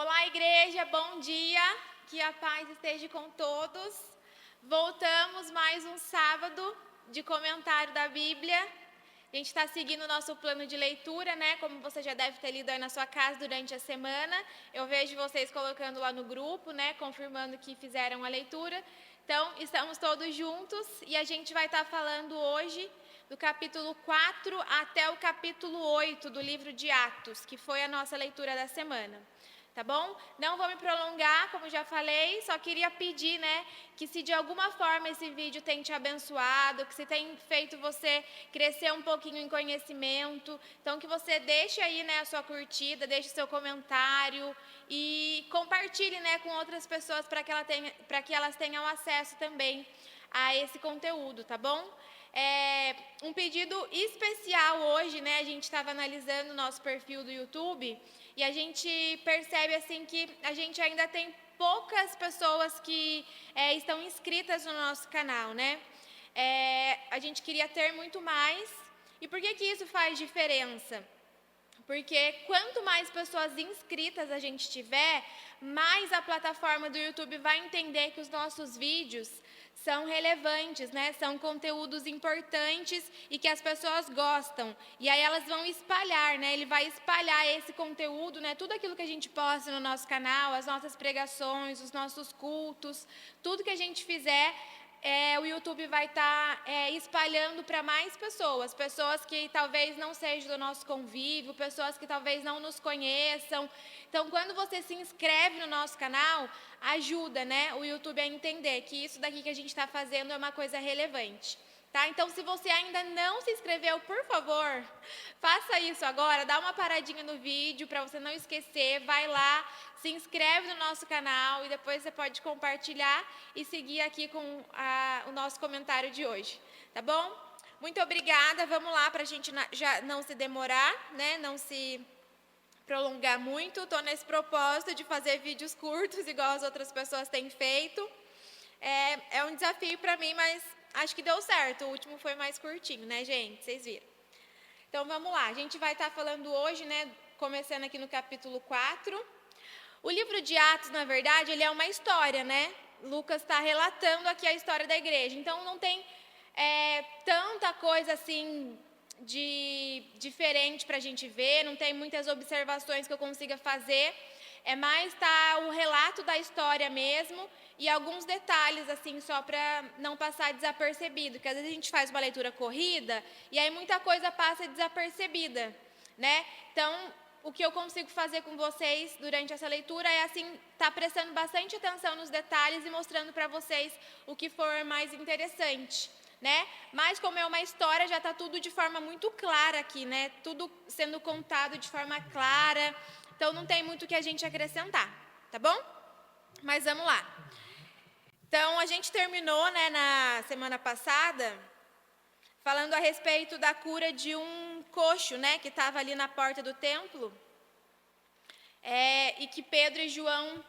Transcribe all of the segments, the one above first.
Olá, igreja, bom dia, que a paz esteja com todos. Voltamos mais um sábado de comentário da Bíblia. A gente está seguindo o nosso plano de leitura, né? Como você já deve ter lido aí na sua casa durante a semana. Eu vejo vocês colocando lá no grupo, né? Confirmando que fizeram a leitura. Então, estamos todos juntos e a gente vai estar falando hoje do capítulo 4 até o capítulo 8 do livro de Atos, que foi a nossa leitura da semana. Tá bom? Não vou me prolongar, como já falei, só queria pedir, né, que se de alguma forma esse vídeo tem te abençoado, que se tem feito você crescer um pouquinho em conhecimento, então que você deixe aí, né, a sua curtida, deixe o seu comentário e compartilhe, né, com outras pessoas para que elas tenham acesso também a esse conteúdo, tá bom? Um pedido especial hoje, né, a gente estava analisando o nosso perfil do YouTube e a gente percebe assim que a gente ainda tem poucas pessoas que estão inscritas no nosso canal, né? A gente queria ter muito mais. E por que isso faz diferença? Porque quanto mais pessoas inscritas a gente tiver, mais a plataforma do YouTube vai entender que os nossos vídeos são relevantes, né? São conteúdos importantes e que as pessoas gostam. E aí elas vão espalhar, né? Ele vai espalhar esse conteúdo, né? Tudo aquilo que a gente posta no nosso canal, as nossas pregações, os nossos cultos, tudo que a gente fizer, o YouTube vai estar espalhando para mais pessoas, pessoas que talvez não sejam do nosso convívio, pessoas que talvez não nos conheçam. Então, quando você se inscreve no nosso canal, ajuda, né, o YouTube a entender que isso daqui que a gente está fazendo é uma coisa relevante. Tá? Então, se você ainda não se inscreveu, por favor, faça isso agora, dá uma paradinha no vídeo para você não esquecer, vai lá, se inscreve no nosso canal e depois você pode compartilhar e seguir aqui com o nosso comentário de hoje, tá bom? Muito obrigada, vamos lá para a gente já não se demorar, né? Não se prolongar muito. Estou nesse propósito de fazer vídeos curtos, igual as outras pessoas têm feito. É um desafio para mim, mas acho que deu certo. O último foi mais curtinho, né, gente? Vocês viram. Então, vamos lá. A gente vai estar falando hoje, né, começando aqui no capítulo 4. O livro de Atos, na verdade, ele é uma história, né? Lucas está relatando aqui a história da igreja. Então, não tem tanta coisa assim de diferente para a gente ver, não tem muitas observações que eu consiga fazer. É mais o relato da história mesmo e alguns detalhes, assim, só para não passar desapercebido. Porque às vezes a gente faz uma leitura corrida e aí muita coisa passa desapercebida, né? Então, o que eu consigo fazer com vocês durante essa leitura é, assim, estar prestando bastante atenção nos detalhes e mostrando para vocês o que for mais interessante, né? Mas como é uma história, já está tudo de forma muito clara aqui, né? Tudo sendo contado de forma clara. Então, não tem muito o que a gente acrescentar, tá bom? Mas vamos lá. Então, a gente terminou, né, na semana passada, falando a respeito da cura de um coxo, né, que estava ali na porta do templo, e que Pedro e João,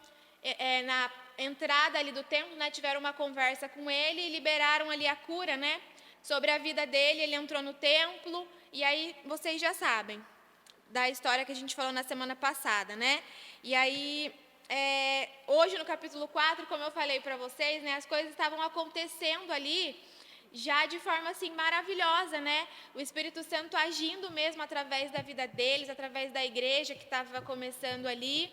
na entrada ali do templo, né, tiveram uma conversa com ele e liberaram ali a cura, né, sobre a vida dele. Ele entrou no templo e aí vocês já sabem da história que a gente falou na semana passada, né? E aí, hoje no capítulo 4, como eu falei para vocês, né, as coisas estavam acontecendo ali já de forma assim maravilhosa, né? O Espírito Santo agindo mesmo através da vida deles, através da igreja que estava começando ali.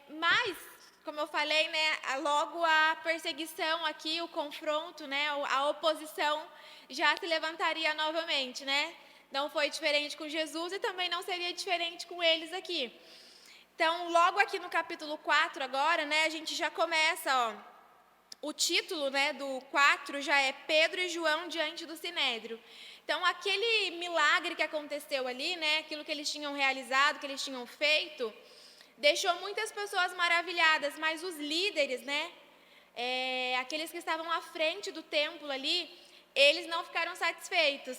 Mas, como eu falei, né, logo a perseguição aqui, o confronto, né, a oposição já se levantaria novamente, né? Não foi diferente com Jesus e também não seria diferente com eles aqui. Então, logo aqui no capítulo 4 agora, né, a gente já começa, ó. O título, né, do 4 já é Pedro e João diante do Sinédrio. Então, aquele milagre que aconteceu ali, né, aquilo que eles tinham realizado, que eles tinham feito, deixou muitas pessoas maravilhadas, mas os líderes, né, aqueles que estavam à frente do templo ali, eles não ficaram satisfeitos.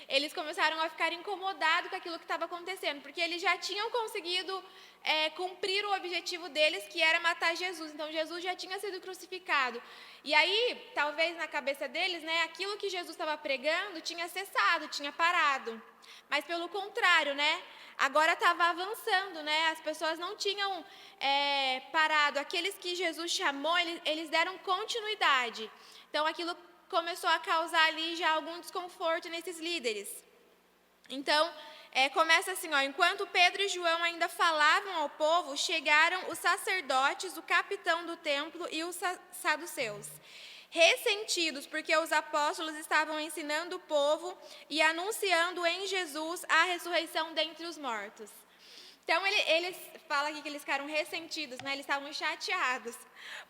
Eles começaram a ficar incomodados com aquilo que estava acontecendo, porque eles já tinham conseguido cumprir o objetivo deles, que era matar Jesus. Então, Jesus já tinha sido crucificado. E aí, talvez na cabeça deles, né, aquilo que Jesus estava pregando tinha cessado, tinha parado. Mas, pelo contrário, né, agora estava avançando, né? As pessoas não tinham parado. Aqueles que Jesus chamou, eles deram continuidade. Então, aquilo começou a causar ali já algum desconforto nesses líderes. Então, começa assim, ó: enquanto Pedro e João ainda falavam ao povo, chegaram os sacerdotes, o capitão do templo e os saduceus, ressentidos porque os apóstolos estavam ensinando o povo e anunciando em Jesus a ressurreição dentre os mortos. Então, eles falam aqui que eles ficaram ressentidos, né? Eles estavam chateados,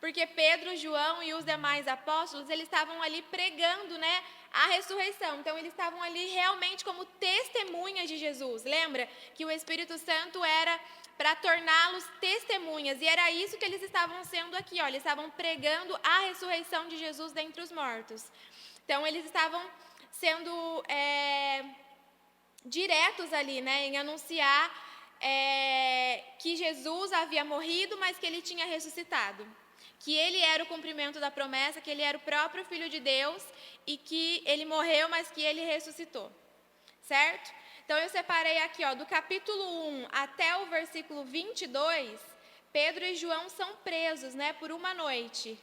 porque Pedro, João e os demais apóstolos, eles estavam ali pregando, né, a ressurreição. Então, eles estavam ali realmente como testemunhas de Jesus. Lembra que o Espírito Santo era para torná-los testemunhas, e era isso que eles estavam sendo aqui, ó. Eles estavam pregando a ressurreição de Jesus dentre os mortos. Então, eles estavam sendo diretos ali, né, em anunciar que Jesus havia morrido, mas que ele tinha ressuscitado, que ele era o cumprimento da promessa, que ele era o próprio Filho de Deus e que ele morreu, mas que ele ressuscitou, certo? Então, eu separei aqui, ó, do capítulo 1 até o versículo 22, Pedro e João são presos, né, por uma noite,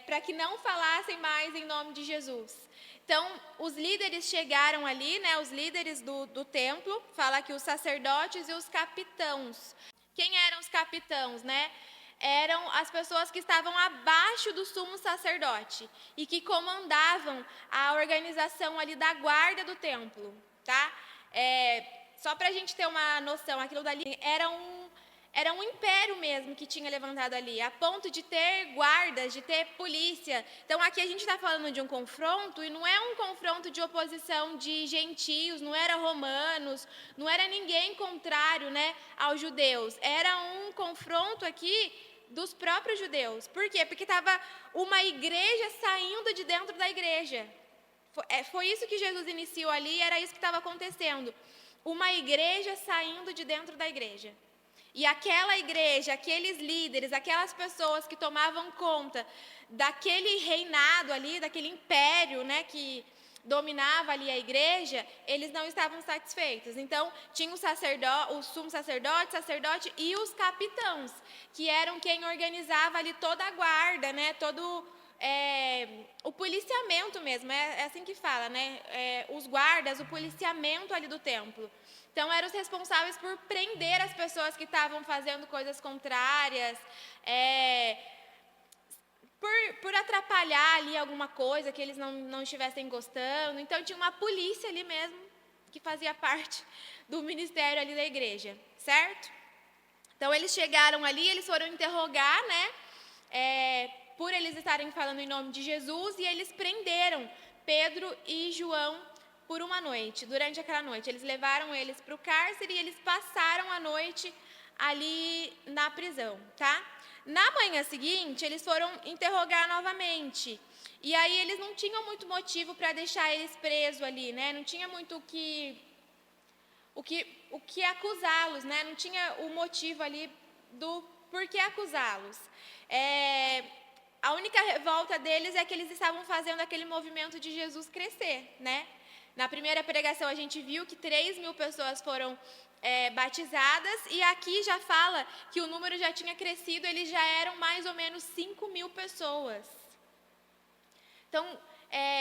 para que não falassem mais em nome de Jesus. Então, os líderes chegaram ali, né, os líderes do templo, fala que os sacerdotes e os capitãos. Quem eram os capitãos, né? Eram as pessoas que estavam abaixo do sumo sacerdote e que comandavam a organização ali da guarda do templo, tá? Só para a gente ter uma noção, aquilo dali era um império mesmo que tinha levantado ali, a ponto de ter guardas, de ter polícia. Então, aqui a gente está falando de um confronto, e não é um confronto de oposição de gentios, não era romanos, não era ninguém contrário, né, aos judeus. Era um confronto aqui dos próprios judeus. Por quê? Porque estava uma igreja saindo de dentro da igreja. Foi isso que Jesus iniciou ali, era isso que estava acontecendo. Uma igreja saindo de dentro da igreja. E aquela igreja, aqueles líderes, aquelas pessoas que tomavam conta daquele reinado ali, daquele império, né, que dominava ali a igreja, eles não estavam satisfeitos. Então, tinha o sumo sacerdote e os capitãos, que eram quem organizava ali toda a guarda, né, todo o policiamento mesmo, é assim que fala, né, os guardas, o policiamento ali do templo. Então, eram os responsáveis por prender as pessoas que estavam fazendo coisas contrárias, por atrapalhar ali alguma coisa que eles não estivessem gostando. Então, tinha uma polícia ali mesmo, que fazia parte do ministério ali da igreja, certo? Então, eles chegaram ali, eles foram interrogar, né, por eles estarem falando em nome de Jesus, e eles prenderam Pedro e João por uma noite, durante aquela noite. Eles levaram eles para o cárcere e eles passaram a noite ali na prisão, tá? Na manhã seguinte, eles foram interrogar novamente. E aí eles não tinham muito motivo para deixar eles presos ali, né? Não tinha muito o que acusá-los, né? Não tinha o motivo ali do porquê acusá-los. A única revolta deles é que eles estavam fazendo aquele movimento de Jesus crescer, né? Na primeira pregação a gente viu que 3.000 pessoas foram batizadas, e aqui já fala que o número já tinha crescido, eles já eram mais ou menos 5.000 pessoas. Então,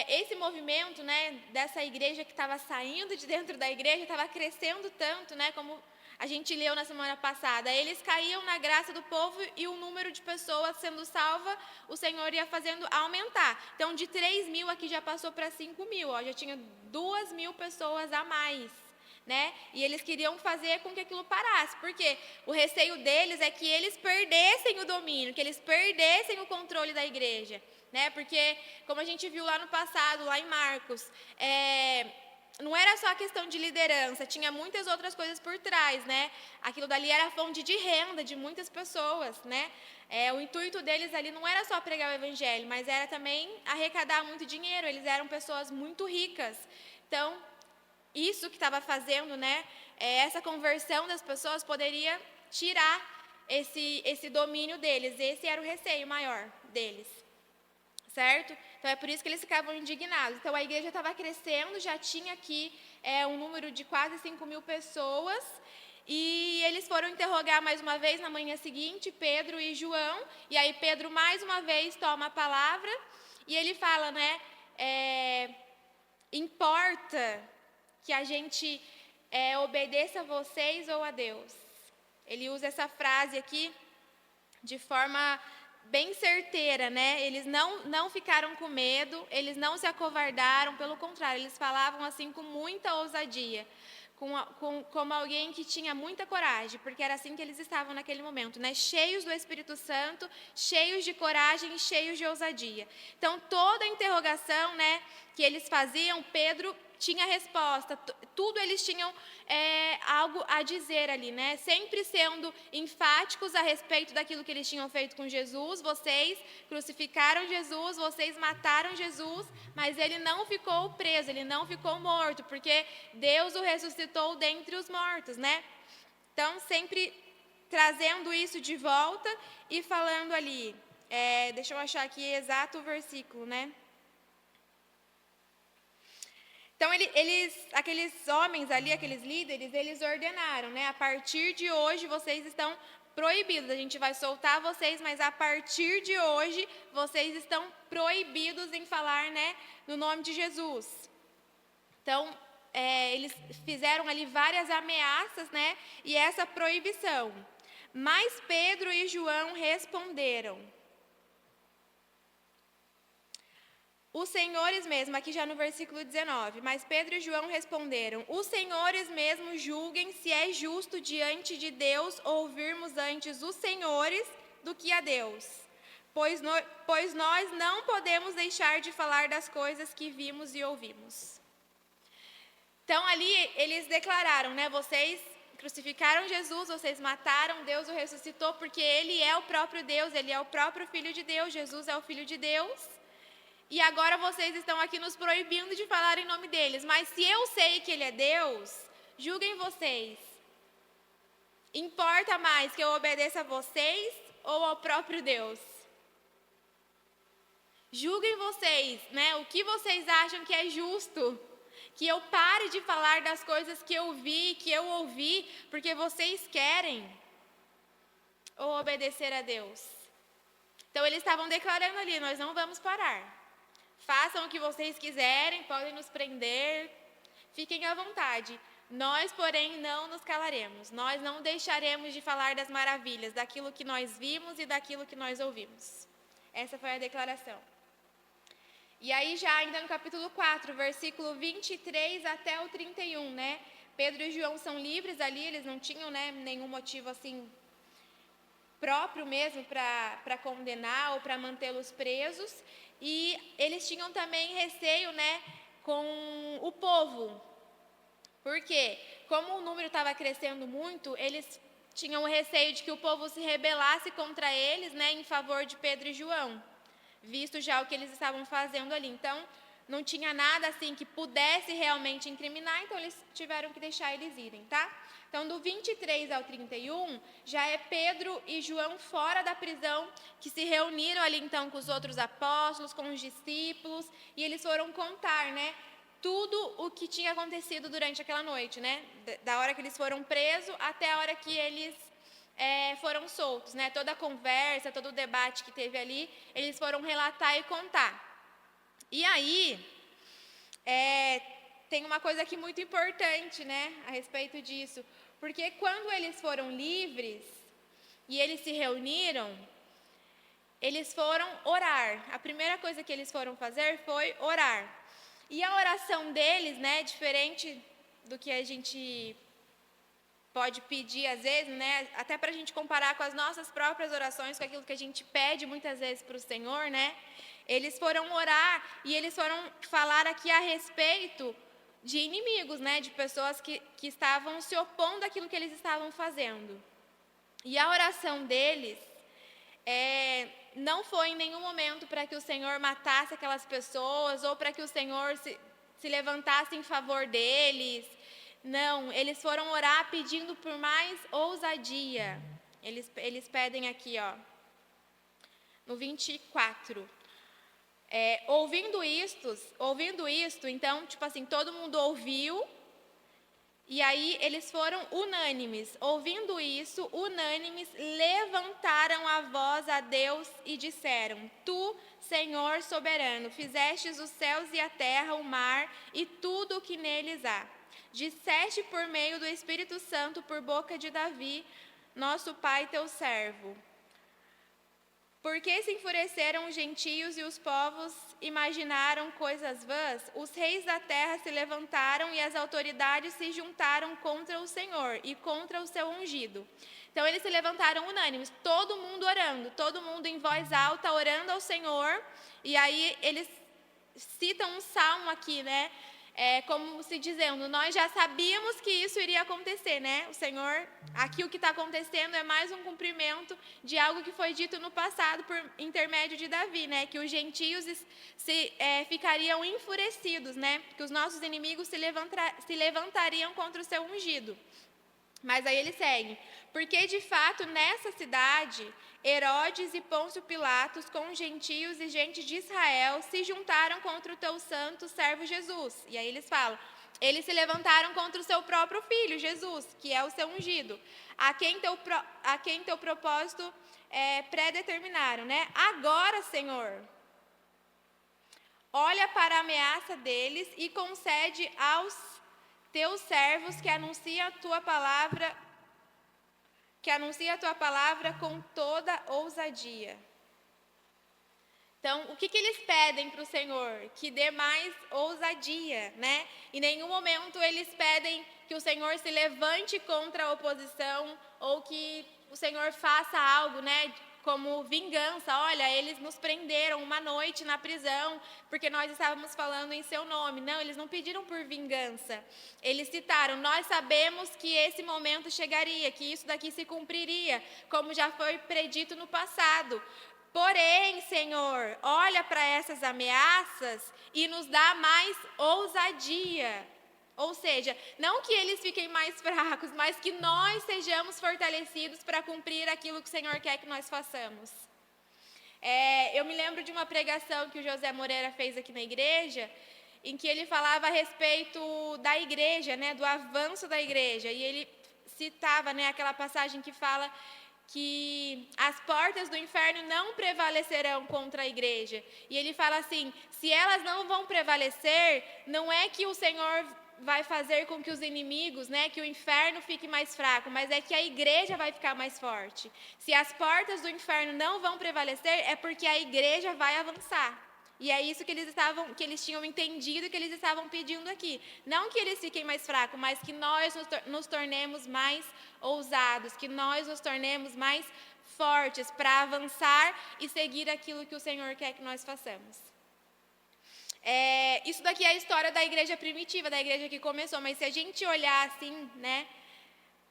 esse movimento, né, dessa igreja que estava saindo de dentro da igreja, estava crescendo tanto, né, como a gente leu na semana passada. Eles caíam na graça do povo e o número de pessoas sendo salva, o Senhor ia fazendo aumentar. Então, de 3.000 aqui já passou para 5.000, ó, já tinha 2.000 pessoas a mais, né? E eles queriam fazer com que aquilo parasse, porque o receio deles é que eles perdessem o domínio, que eles perdessem o controle da igreja, né? Porque, como a gente viu lá no passado, lá em Marcos, não era só a questão de liderança, tinha muitas outras coisas por trás, né? Aquilo dali era fonte de renda de muitas pessoas, né? O intuito deles ali não era só pregar o evangelho, mas era também arrecadar muito dinheiro. Eles eram pessoas muito ricas. Então, isso que estava fazendo, né? Essa conversão das pessoas poderia tirar esse domínio deles. Esse era o receio maior deles. Certo? Então, é por isso que eles ficavam indignados. Então, a igreja estava crescendo, já tinha aqui um número de quase 5.000 pessoas. E eles foram interrogar mais uma vez na manhã seguinte, Pedro e João. E aí Pedro mais uma vez toma a palavra e ele fala, né? Importa que a gente obedeça a vocês ou a Deus. Ele usa essa frase aqui de forma bem certeira, né? Eles não ficaram com medo, eles não se acovardaram, pelo contrário, eles falavam assim com muita ousadia, como alguém que tinha muita coragem, porque era assim que eles estavam naquele momento, né? Cheios do Espírito Santo, cheios de coragem e cheios de ousadia. Então, toda a interrogação, né, que eles faziam, Pedro tinha resposta, tudo eles tinham algo a dizer ali, né? Sempre sendo enfáticos a respeito daquilo que eles tinham feito com Jesus. Vocês crucificaram Jesus, vocês mataram Jesus, mas ele não ficou preso, ele não ficou morto, porque Deus o ressuscitou dentre os mortos, né? Então, sempre trazendo isso de volta e falando ali, deixa eu achar aqui exato o versículo, né? Então, aqueles homens ali, aqueles líderes, eles ordenaram, né? A partir de hoje, vocês estão proibidos. A gente vai soltar vocês, mas a partir de hoje, vocês estão proibidos em falar, né? No nome de Jesus. Então, eles fizeram ali várias ameaças, né? E essa proibição. Mas Pedro e João responderam. Os senhores mesmo, aqui já no versículo 19, mas Pedro e João responderam, os senhores mesmo julguem se é justo diante de Deus ouvirmos antes os senhores do que a Deus, pois nós não podemos deixar de falar das coisas que vimos e ouvimos. Então ali eles declararam, né, vocês crucificaram Jesus, vocês mataram, Deus o ressuscitou, porque ele é o próprio Deus, ele é o próprio Filho de Deus, Jesus é o Filho de Deus. E agora vocês estão aqui nos proibindo de falar em nome deles. Mas se eu sei que ele é Deus, julguem vocês. Importa mais que eu obedeça a vocês ou ao próprio Deus? Julguem vocês, né? O que vocês acham que é justo? Que eu pare de falar das coisas que eu vi, que eu ouvi, porque vocês querem? Ou obedecer a Deus? Então eles estavam declarando ali, nós não vamos parar. Façam o que vocês quiserem, podem nos prender, fiquem à vontade. Nós, porém, não nos calaremos. Nós não deixaremos de falar das maravilhas, daquilo que nós vimos e daquilo que nós ouvimos. Essa foi a declaração. E aí já ainda no capítulo 4, versículo 23 até o 31, né? Pedro e João são livres ali, eles não tinham, né, nenhum motivo assim próprio mesmo para condenar ou para mantê-los presos. E eles tinham também receio, né, com o povo. Por quê? Como o número estava crescendo muito, eles tinham o receio de que o povo se rebelasse contra eles, né, em favor de Pedro e João, visto já o que eles estavam fazendo ali. Então, não tinha nada assim que pudesse realmente incriminar, então eles tiveram que deixar eles irem, tá? Então, do 23 ao 31, já é Pedro e João fora da prisão, que se reuniram ali então com os outros apóstolos, com os discípulos, e eles foram contar, né, tudo o que tinha acontecido durante aquela noite, né, da hora que eles foram presos até a hora que eles foram soltos, né, toda a conversa, todo o debate que teve ali, eles foram relatar e contar. E aí, tem uma coisa aqui muito importante, né, a respeito disso, porque quando eles foram livres e eles se reuniram, eles foram orar. A primeira coisa que eles foram fazer foi orar. E a oração deles, né, diferente do que a gente pode pedir às vezes, né, até para a gente comparar com as nossas próprias orações, com aquilo que a gente pede muitas vezes para o Senhor, né, eles foram orar e eles foram falar aqui a respeito de inimigos, né, de pessoas que estavam se opondo àquilo que eles estavam fazendo. E a oração deles não foi em nenhum momento para que o Senhor matasse aquelas pessoas ou para que o Senhor se levantasse em favor deles. Não, eles foram orar pedindo por mais ousadia. Eles pedem aqui, ó, no 24. Ouvindo isto, então, tipo assim, todo mundo ouviu, E aí eles foram unânimes. Ouvindo isso, unânimes, levantaram a voz a Deus e disseram: Tu, Senhor soberano, fizestes os céus e a terra, o mar e tudo o que neles há. Disseste por meio do Espírito Santo, por boca de Davi, nosso pai, teu servo. Por que se enfureceram os gentios e os povos imaginaram coisas vãs? Os reis da terra se levantaram e as autoridades se juntaram contra o Senhor e contra o seu ungido. Então eles se levantaram unânimes, todo mundo orando, todo mundo em voz alta orando ao Senhor. E aí eles citam um salmo aqui, né? Como se dizendo, nós já sabíamos que isso iria acontecer, né? O Senhor, aqui o que está acontecendo é mais um cumprimento de algo que foi dito no passado por intermédio de Davi, né? Que os gentios ficariam enfurecidos, né? Que os nossos inimigos se levantariam contra o seu ungido. Mas aí ele segue, porque de fato nessa cidade, Herodes e Pôncio Pilatos, com gentios e gente de Israel, se juntaram contra o teu santo servo Jesus. E aí eles falam, eles se levantaram contra o seu próprio filho, Jesus, que é o seu ungido, a quem teu propósito pré-determinaram, né? Agora, Senhor, olha para a ameaça deles e concede aos teus servos que anuncia a tua palavra com toda ousadia. Então, o que eles pedem para o Senhor? Que dê mais ousadia, né? Em nenhum momento eles pedem que o Senhor se levante contra a oposição ou que o Senhor faça algo, né? Como vingança, olha, eles nos prenderam uma noite na prisão porque nós estávamos falando em seu nome. Não, eles não pediram por vingança. Eles citaram, nós sabemos que esse momento chegaria, que isso daqui se cumpriria, como já foi predito no passado. Porém, Senhor, olha para essas ameaças e nos dá mais ousadia. Ou seja, não que eles fiquem mais fracos, mas que nós sejamos fortalecidos para cumprir aquilo que o Senhor quer que nós façamos. Eu me lembro de uma pregação que o José Moreira fez aqui na igreja, em que ele falava a respeito da igreja, né, do avanço da igreja. E ele citava, né, aquela passagem que fala que as portas do inferno não prevalecerão contra a igreja. E ele fala assim, se elas não vão prevalecer, não é que o Senhor vai fazer com que os inimigos, né, que o inferno fique mais fraco, mas é que a igreja vai ficar mais forte. Se as portas do inferno não vão prevalecer, é porque a igreja vai avançar. E é isso que eles tinham entendido, que eles estavam pedindo aqui. Não que eles fiquem mais fracos, mas que nós nos tornemos mais ousados, que nós nos tornemos mais fortes para avançar e seguir aquilo que o Senhor quer que nós façamos. Isso daqui é a história da igreja primitiva, da igreja que começou, mas se a gente olhar assim, né,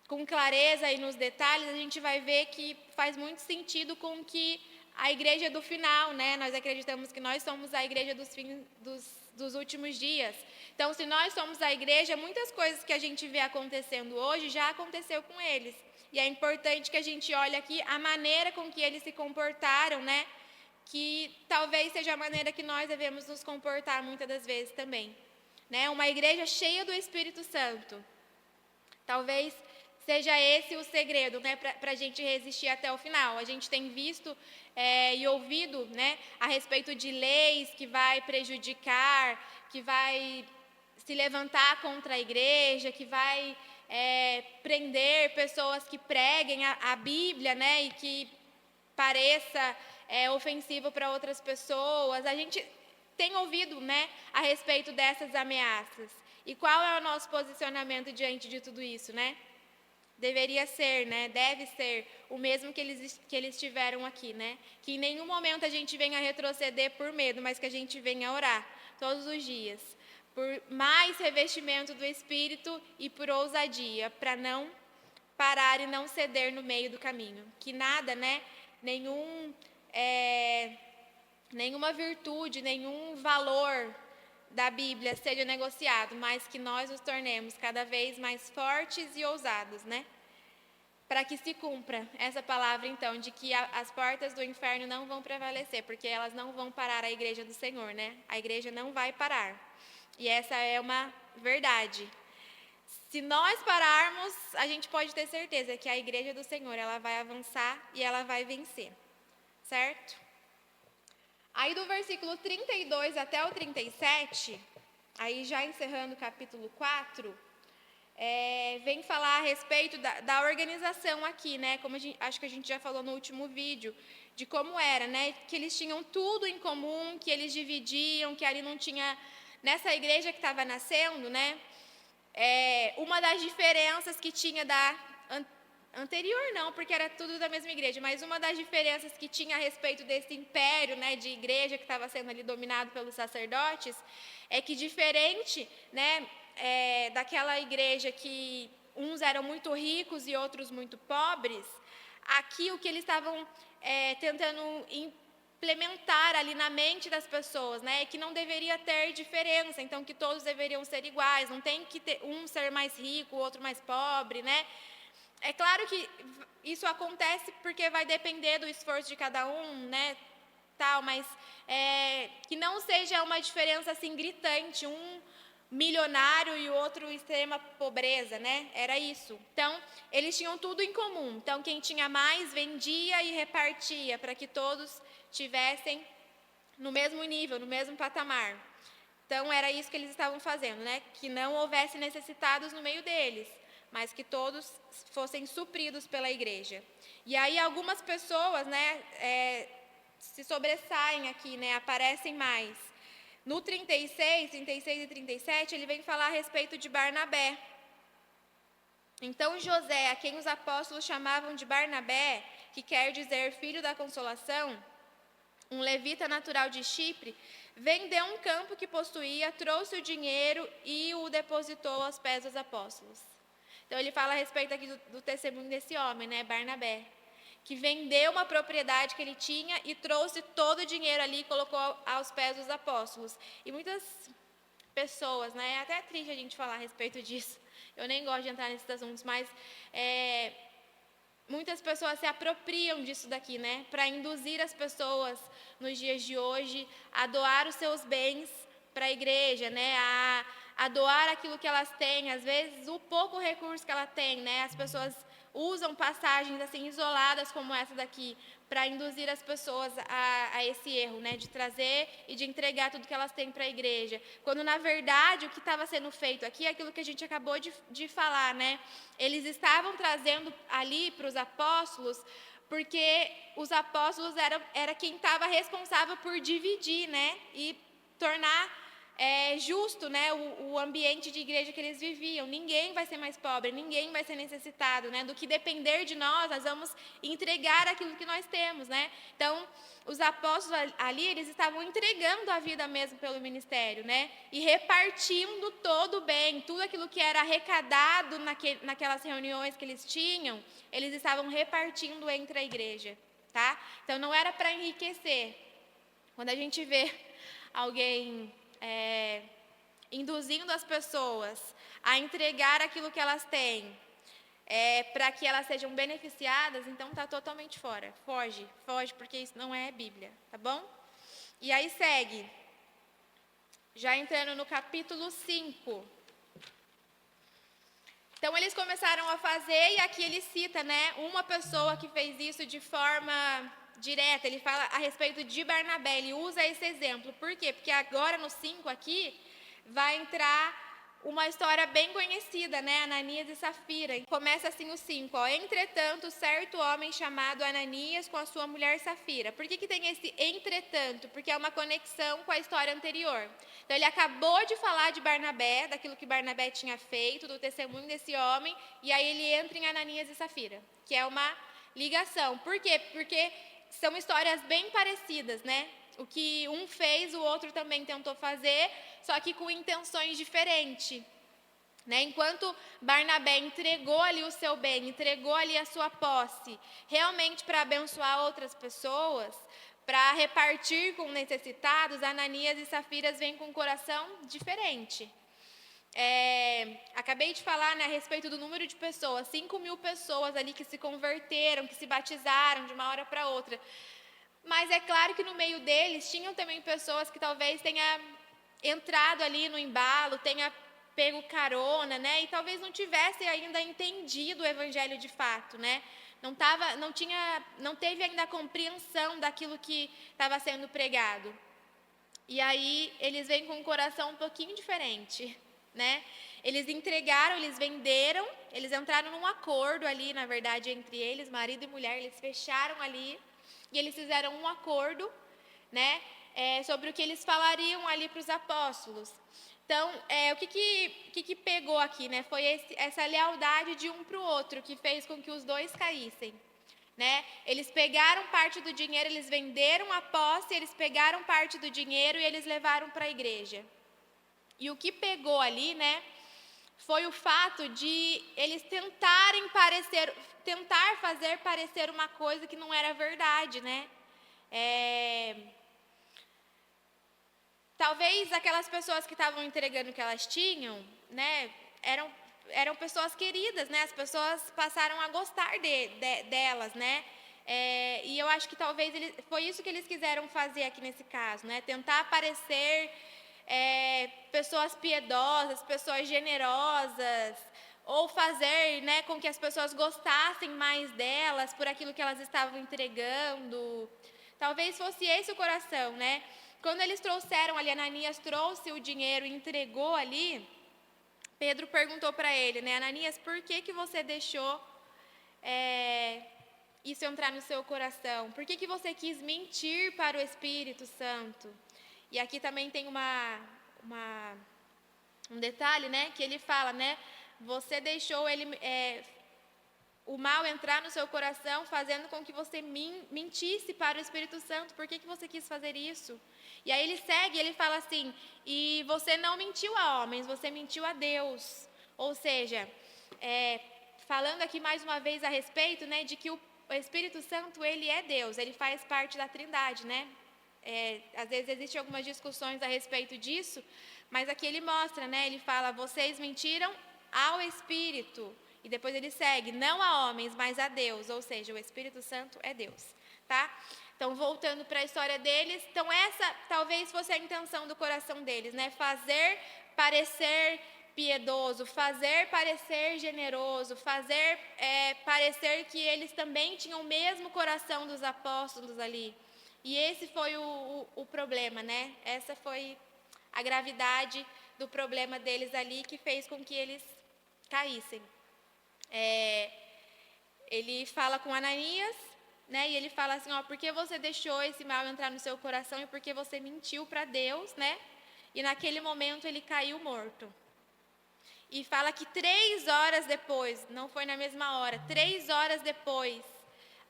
com clareza e nos detalhes, a gente vai ver que faz muito sentido com que a igreja do final, né, nós acreditamos que nós somos a igreja dos últimos dias. Então, se nós somos a igreja, muitas coisas que a gente vê acontecendo hoje já aconteceu com eles. E é importante que a gente olhe aqui a maneira com que eles se comportaram, né, que talvez seja a maneira que nós devemos nos comportar muitas das vezes também, né? Uma igreja cheia do Espírito Santo. Talvez seja esse o segredo, né, para a gente resistir até o final. A gente tem visto e ouvido, né, a respeito de leis que vai prejudicar, que vai se levantar contra a igreja, que vai prender pessoas que preguem a Bíblia, né, e que pareça ofensivo para outras pessoas. A gente tem ouvido, né, a respeito dessas ameaças. E qual é o nosso posicionamento diante de tudo isso, né? Deveria ser, né, deve ser o mesmo que eles tiveram aqui, né? Que em nenhum momento a gente venha retroceder por medo, mas que a gente venha orar todos os dias por mais revestimento do Espírito e por ousadia, para não parar e não ceder no meio do caminho. Que nada, né, nenhuma virtude, nenhum valor da Bíblia seja negociado, mas que nós nos tornemos cada vez mais fortes e ousados, né? Para que se cumpra essa palavra, então, de que as portas do inferno não vão prevalecer, porque elas não vão parar a igreja do Senhor, né? A igreja não vai parar. E essa é uma verdade. Se nós pararmos, a gente pode ter certeza que a igreja do Senhor, ela vai avançar e ela vai vencer, certo? Aí do versículo 32 até o 37, aí já encerrando o capítulo 4, vem falar a respeito da organização aqui, né? Como acho que a gente já falou no último vídeo, de como era, né? Que eles tinham tudo em comum, que eles dividiam, que ali não tinha... Nessa igreja que estava nascendo, né? Uma das diferenças que tinha da anterior, não, porque era tudo da mesma igreja, mas uma das diferenças que tinha a respeito desse império, né, de igreja que estava sendo ali dominado pelos sacerdotes, é que diferente, né, daquela igreja que uns eram muito ricos e outros muito pobres, aqui o que eles estavam tentando implementar ali na mente das pessoas, né, que não deveria ter diferença, então que todos deveriam ser iguais, não tem que ter um ser mais rico, o outro mais pobre, né? É claro que isso acontece porque vai depender do esforço de cada um, né, tal, mas que não seja uma diferença assim gritante, um milionário e o outro extrema pobreza, né? Era isso. Então, eles tinham tudo em comum. Então, quem tinha mais vendia e repartia para que todos tivessem no mesmo nível, no mesmo patamar. Então, era isso que eles estavam fazendo, né? Que não houvesse necessitados no meio deles, mas que todos fossem supridos pela igreja. E aí, algumas pessoas, né, se sobressaem aqui, né? Aparecem mais. No 36 e 37, ele vem falar a respeito de Barnabé. Então, José, a quem os apóstolos chamavam de Barnabé, que quer dizer filho da consolação, um levita natural de Chipre, vendeu um campo que possuía, trouxe o dinheiro e o depositou aos pés dos apóstolos. Então, ele fala a respeito aqui do testemunho desse homem, né, Barnabé, que vendeu uma propriedade que ele tinha e trouxe todo o dinheiro ali e colocou aos pés dos apóstolos. E muitas pessoas, né, é até triste a gente falar a respeito disso, eu nem gosto de entrar nesses assuntos, mas muitas pessoas se apropriam disso daqui, né, para induzir as pessoas nos dias de hoje a doar os seus bens para a igreja, né, a doar aquilo que elas têm, às vezes o pouco recurso que ela tem, né, as pessoas usam passagens assim isoladas como essa daqui para induzir as pessoas a esse erro, né, de trazer e de entregar tudo que elas têm para a igreja, quando na verdade o que estava sendo feito aqui é aquilo que a gente acabou de falar, né, eles estavam trazendo ali para os apóstolos, porque os apóstolos era quem estava responsável por dividir, né, e tornar justo, né, o ambiente de igreja que eles viviam. Ninguém vai ser mais pobre, ninguém vai ser necessitado, né? Do que depender de nós vamos entregar aquilo que nós temos, né? Então, os apóstolos ali, eles estavam entregando a vida mesmo pelo ministério, né? E repartindo todo o bem, tudo aquilo que era arrecadado naquelas reuniões que eles tinham, eles estavam repartindo entre a igreja, tá? Então, não era para enriquecer. Quando a gente vê alguém induzindo as pessoas a entregar aquilo que elas têm para que elas sejam beneficiadas, então está totalmente fora. Foge, porque isso não é Bíblia, tá bom? E aí segue, já entrando no capítulo 5. Então eles começaram a fazer, e aqui ele cita, né, uma pessoa que fez isso de forma direta. Ele fala a respeito de Barnabé, ele usa esse exemplo. Por quê? Porque agora no 5 aqui vai entrar uma história bem conhecida, né, Ananias e Safira. Começa assim o 5, ó. Entretanto, certo homem chamado Ananias com a sua mulher Safira. Por que tem esse entretanto? Porque é uma conexão com a história anterior. Então ele acabou de falar de Barnabé, daquilo que Barnabé tinha feito, do testemunho desse homem, e aí ele entra em Ananias e Safira, que é uma ligação. Por quê? Porque são histórias bem parecidas, né? O que um fez, o outro também tentou fazer, só que com intenções diferentes, né? Enquanto Barnabé entregou ali o seu bem, entregou ali a sua posse, realmente para abençoar outras pessoas, para repartir com necessitados, Ananias e Safiras vêm com um coração diferente. Acabei de falar, né, a respeito do número de pessoas, 5.000 pessoas ali que se converteram, que se batizaram de uma hora para outra. Mas é claro que no meio deles tinham também pessoas que talvez tenha entrado ali no embalo, tenha pego carona, né? E talvez não tivesse ainda entendido o evangelho de fato, né? Não teve ainda a compreensão daquilo que estava sendo pregado. E aí eles vêm com um coração um pouquinho diferente, né? Eles entregaram, eles venderam, eles entraram num acordo ali, na verdade, entre eles, marido e mulher, eles fecharam ali e eles fizeram um acordo, né? Sobre o que eles falariam ali para os apóstolos. Então, o que pegou aqui, né? Foi essa lealdade de um para o outro que fez com que os dois caíssem. Né? Eles pegaram parte do dinheiro, eles venderam a posse, eles pegaram parte do dinheiro e eles levaram para a igreja. E o que pegou ali, né, foi o fato de eles tentar fazer parecer uma coisa que não era verdade, né? Talvez aquelas pessoas que estavam entregando o que elas tinham, né, eram pessoas queridas, né? As pessoas passaram a gostar delas, né? E eu acho que talvez foi isso que eles quiseram fazer aqui nesse caso, né? Tentar parecer pessoas piedosas, pessoas generosas, ou fazer, né, com que as pessoas gostassem mais delas por aquilo que elas estavam entregando. Talvez fosse esse o coração, né? Quando eles trouxeram ali, Ananias trouxe o dinheiro e entregou ali, Pedro perguntou para ele, né, Ananias, por que você deixou isso entrar no seu coração? Por que você quis mentir para o Espírito Santo? E aqui também tem um detalhe, né, que ele fala, né, você deixou o mal entrar no seu coração, fazendo com que você mentisse para o Espírito Santo. Por que você quis fazer isso? E aí ele segue, ele fala assim, e você não mentiu a homens, você mentiu a Deus. Ou seja, falando aqui mais uma vez a respeito, né, de que o Espírito Santo, ele é Deus, ele faz parte da Trindade, né? Às vezes existem algumas discussões a respeito disso, mas aqui ele mostra, né, ele fala, vocês mentiram ao Espírito. E depois ele segue, não a homens, mas a Deus, ou seja, o Espírito Santo é Deus, tá? Então, voltando para a história deles, então essa talvez fosse a intenção do coração deles, né? Fazer parecer piedoso, fazer parecer generoso, fazer parecer que eles também tinham o mesmo coração dos apóstolos ali. E esse foi o problema, né? Essa foi a gravidade do problema deles ali que fez com que eles caíssem. Ele fala com Ananias, né? E ele fala assim, ó, por que você deixou esse mal entrar no seu coração e por que você mentiu para Deus, né? E naquele momento ele caiu morto. E fala que 3 horas depois, não foi na mesma hora, 3 horas depois,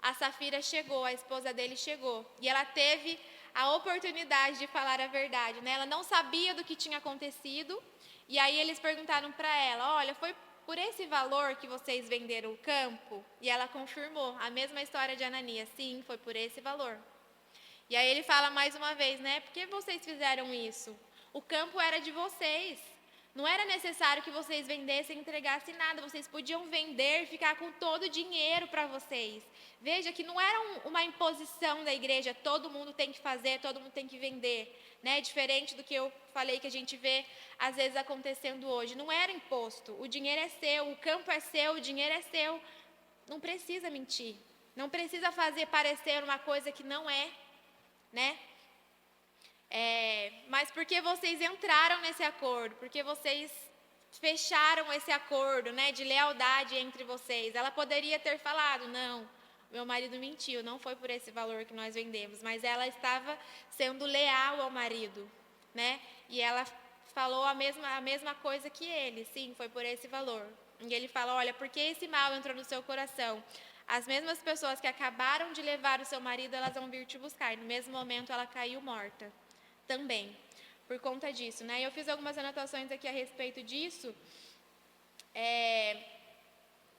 a Safira chegou, a esposa dele chegou. E ela teve a oportunidade de falar a verdade, né? Ela não sabia do que tinha acontecido. E aí eles perguntaram para ela, olha, foi por esse valor que vocês venderam o campo? E ela confirmou, a mesma história de Ananias, sim, foi por esse valor. E aí ele fala mais uma vez, né? Por que vocês fizeram isso? O campo era de vocês. Não era necessário que vocês vendessem e entregassem nada. Vocês podiam vender e ficar com todo o dinheiro para vocês. Veja que não era uma imposição da igreja, todo mundo tem que fazer, todo mundo tem que vender. Né? Diferente do que eu falei que a gente vê às vezes acontecendo hoje. Não era imposto. O dinheiro é seu, o campo é seu, o dinheiro é seu. Não precisa mentir. Não precisa fazer parecer uma coisa que não é. Né? Mas porque vocês entraram nesse acordo, porque vocês fecharam esse acordo, né, de lealdade entre vocês. Ela poderia ter falado, não, meu marido mentiu, não foi por esse valor que nós vendemos, mas ela estava sendo leal ao marido, né, e ela falou a mesma coisa que ele, sim, foi por esse valor. E ele fala, olha, porque esse mal entrou no seu coração? As mesmas pessoas que acabaram de levar o seu marido, elas vão vir te buscar. E no mesmo momento ela caiu morta também, por conta disso, né? Eu fiz algumas anotações aqui a respeito disso,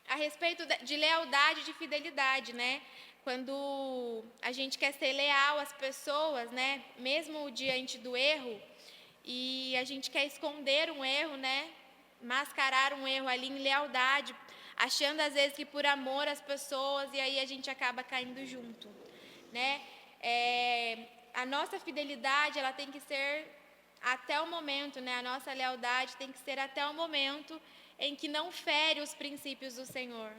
a respeito de lealdade e de fidelidade, né? Quando a gente quer ser leal às pessoas, né? Mesmo diante do erro, e a gente quer esconder um erro, né? Mascarar um erro ali em lealdade, achando às vezes que por amor às pessoas, e aí a gente acaba caindo junto, né? A nossa fidelidade, ela tem que ser até o momento, né? A nossa lealdade tem que ser até o momento em que não fere os princípios do Senhor.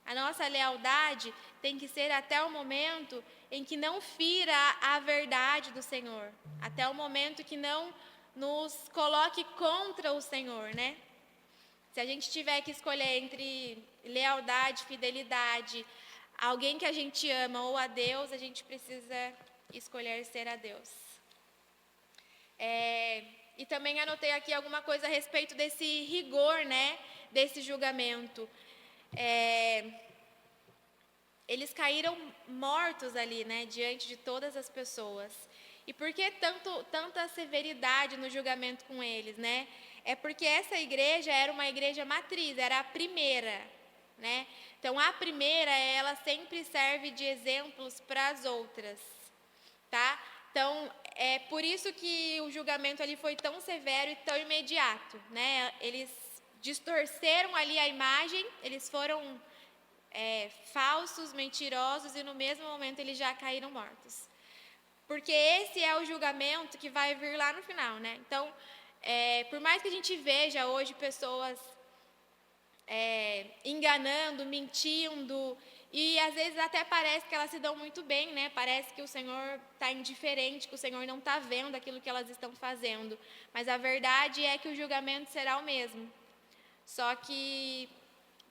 A nossa lealdade tem que ser até o momento em que não fira a verdade do Senhor, até o momento que não nos coloque contra o Senhor, né? Se a gente tiver que escolher entre lealdade, fidelidade, alguém que a gente ama ou a Deus, a gente precisa escolher ser a Deus. E também anotei aqui alguma coisa a respeito desse rigor, né? Desse julgamento. Eles caíram mortos ali, né? Diante de todas as pessoas. E por que tanta severidade no julgamento com eles, né? É porque essa igreja era uma igreja matriz, era a primeira, né? Então, a primeira, ela sempre serve de exemplos para as outras, tá? Então, é por isso que o julgamento ali foi tão severo e tão imediato, né? Eles distorceram ali a imagem, eles foram falsos, mentirosos, e no mesmo momento eles já caíram mortos. Porque esse é o julgamento que vai vir lá no final, né? Então, por mais que a gente veja hoje pessoas enganando, mentindo, e às vezes até parece que elas se dão muito bem, né? Parece que o Senhor está indiferente, que o Senhor não está vendo aquilo que elas estão fazendo. Mas a verdade é que o julgamento será o mesmo. Só que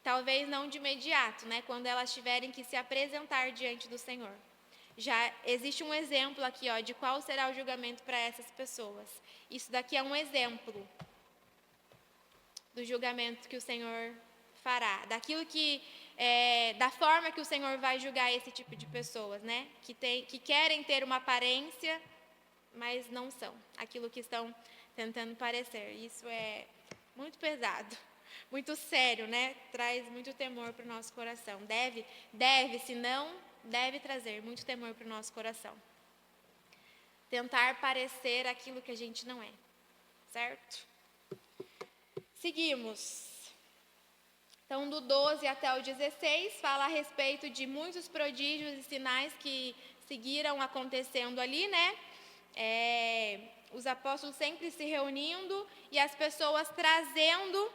talvez não de imediato, né? Quando elas tiverem que se apresentar diante do Senhor. Já existe um exemplo aqui, ó, de qual será o julgamento para essas pessoas. Isso daqui é um exemplo do julgamento que o Senhor fará, daquilo que da forma que o Senhor vai julgar esse tipo de pessoas, né? Que querem ter uma aparência, mas não são aquilo que estão tentando parecer. Isso é muito pesado, muito sério, né? Traz muito temor para o nosso coração. Se não, deve trazer muito temor para o nosso coração. Tentar parecer aquilo que a gente não é, certo? Seguimos. Então, do 12 até o 16, fala a respeito de muitos prodígios e sinais que seguiram acontecendo ali, né? Os apóstolos sempre se reunindo e as pessoas trazendo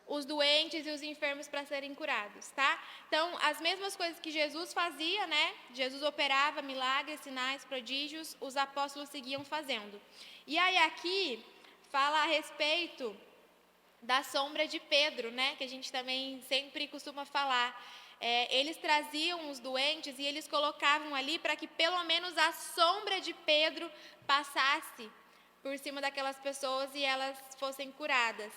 os doentes e os enfermos para serem curados, tá? Então, as mesmas coisas que Jesus fazia, né? Jesus operava milagres, sinais, prodígios, os apóstolos seguiam fazendo. E aí aqui fala a respeito da sombra de Pedro, né? Que a gente também sempre costuma falar. Eles traziam os doentes e eles colocavam ali para que pelo menos a sombra de Pedro passasse por cima daquelas pessoas e elas fossem curadas.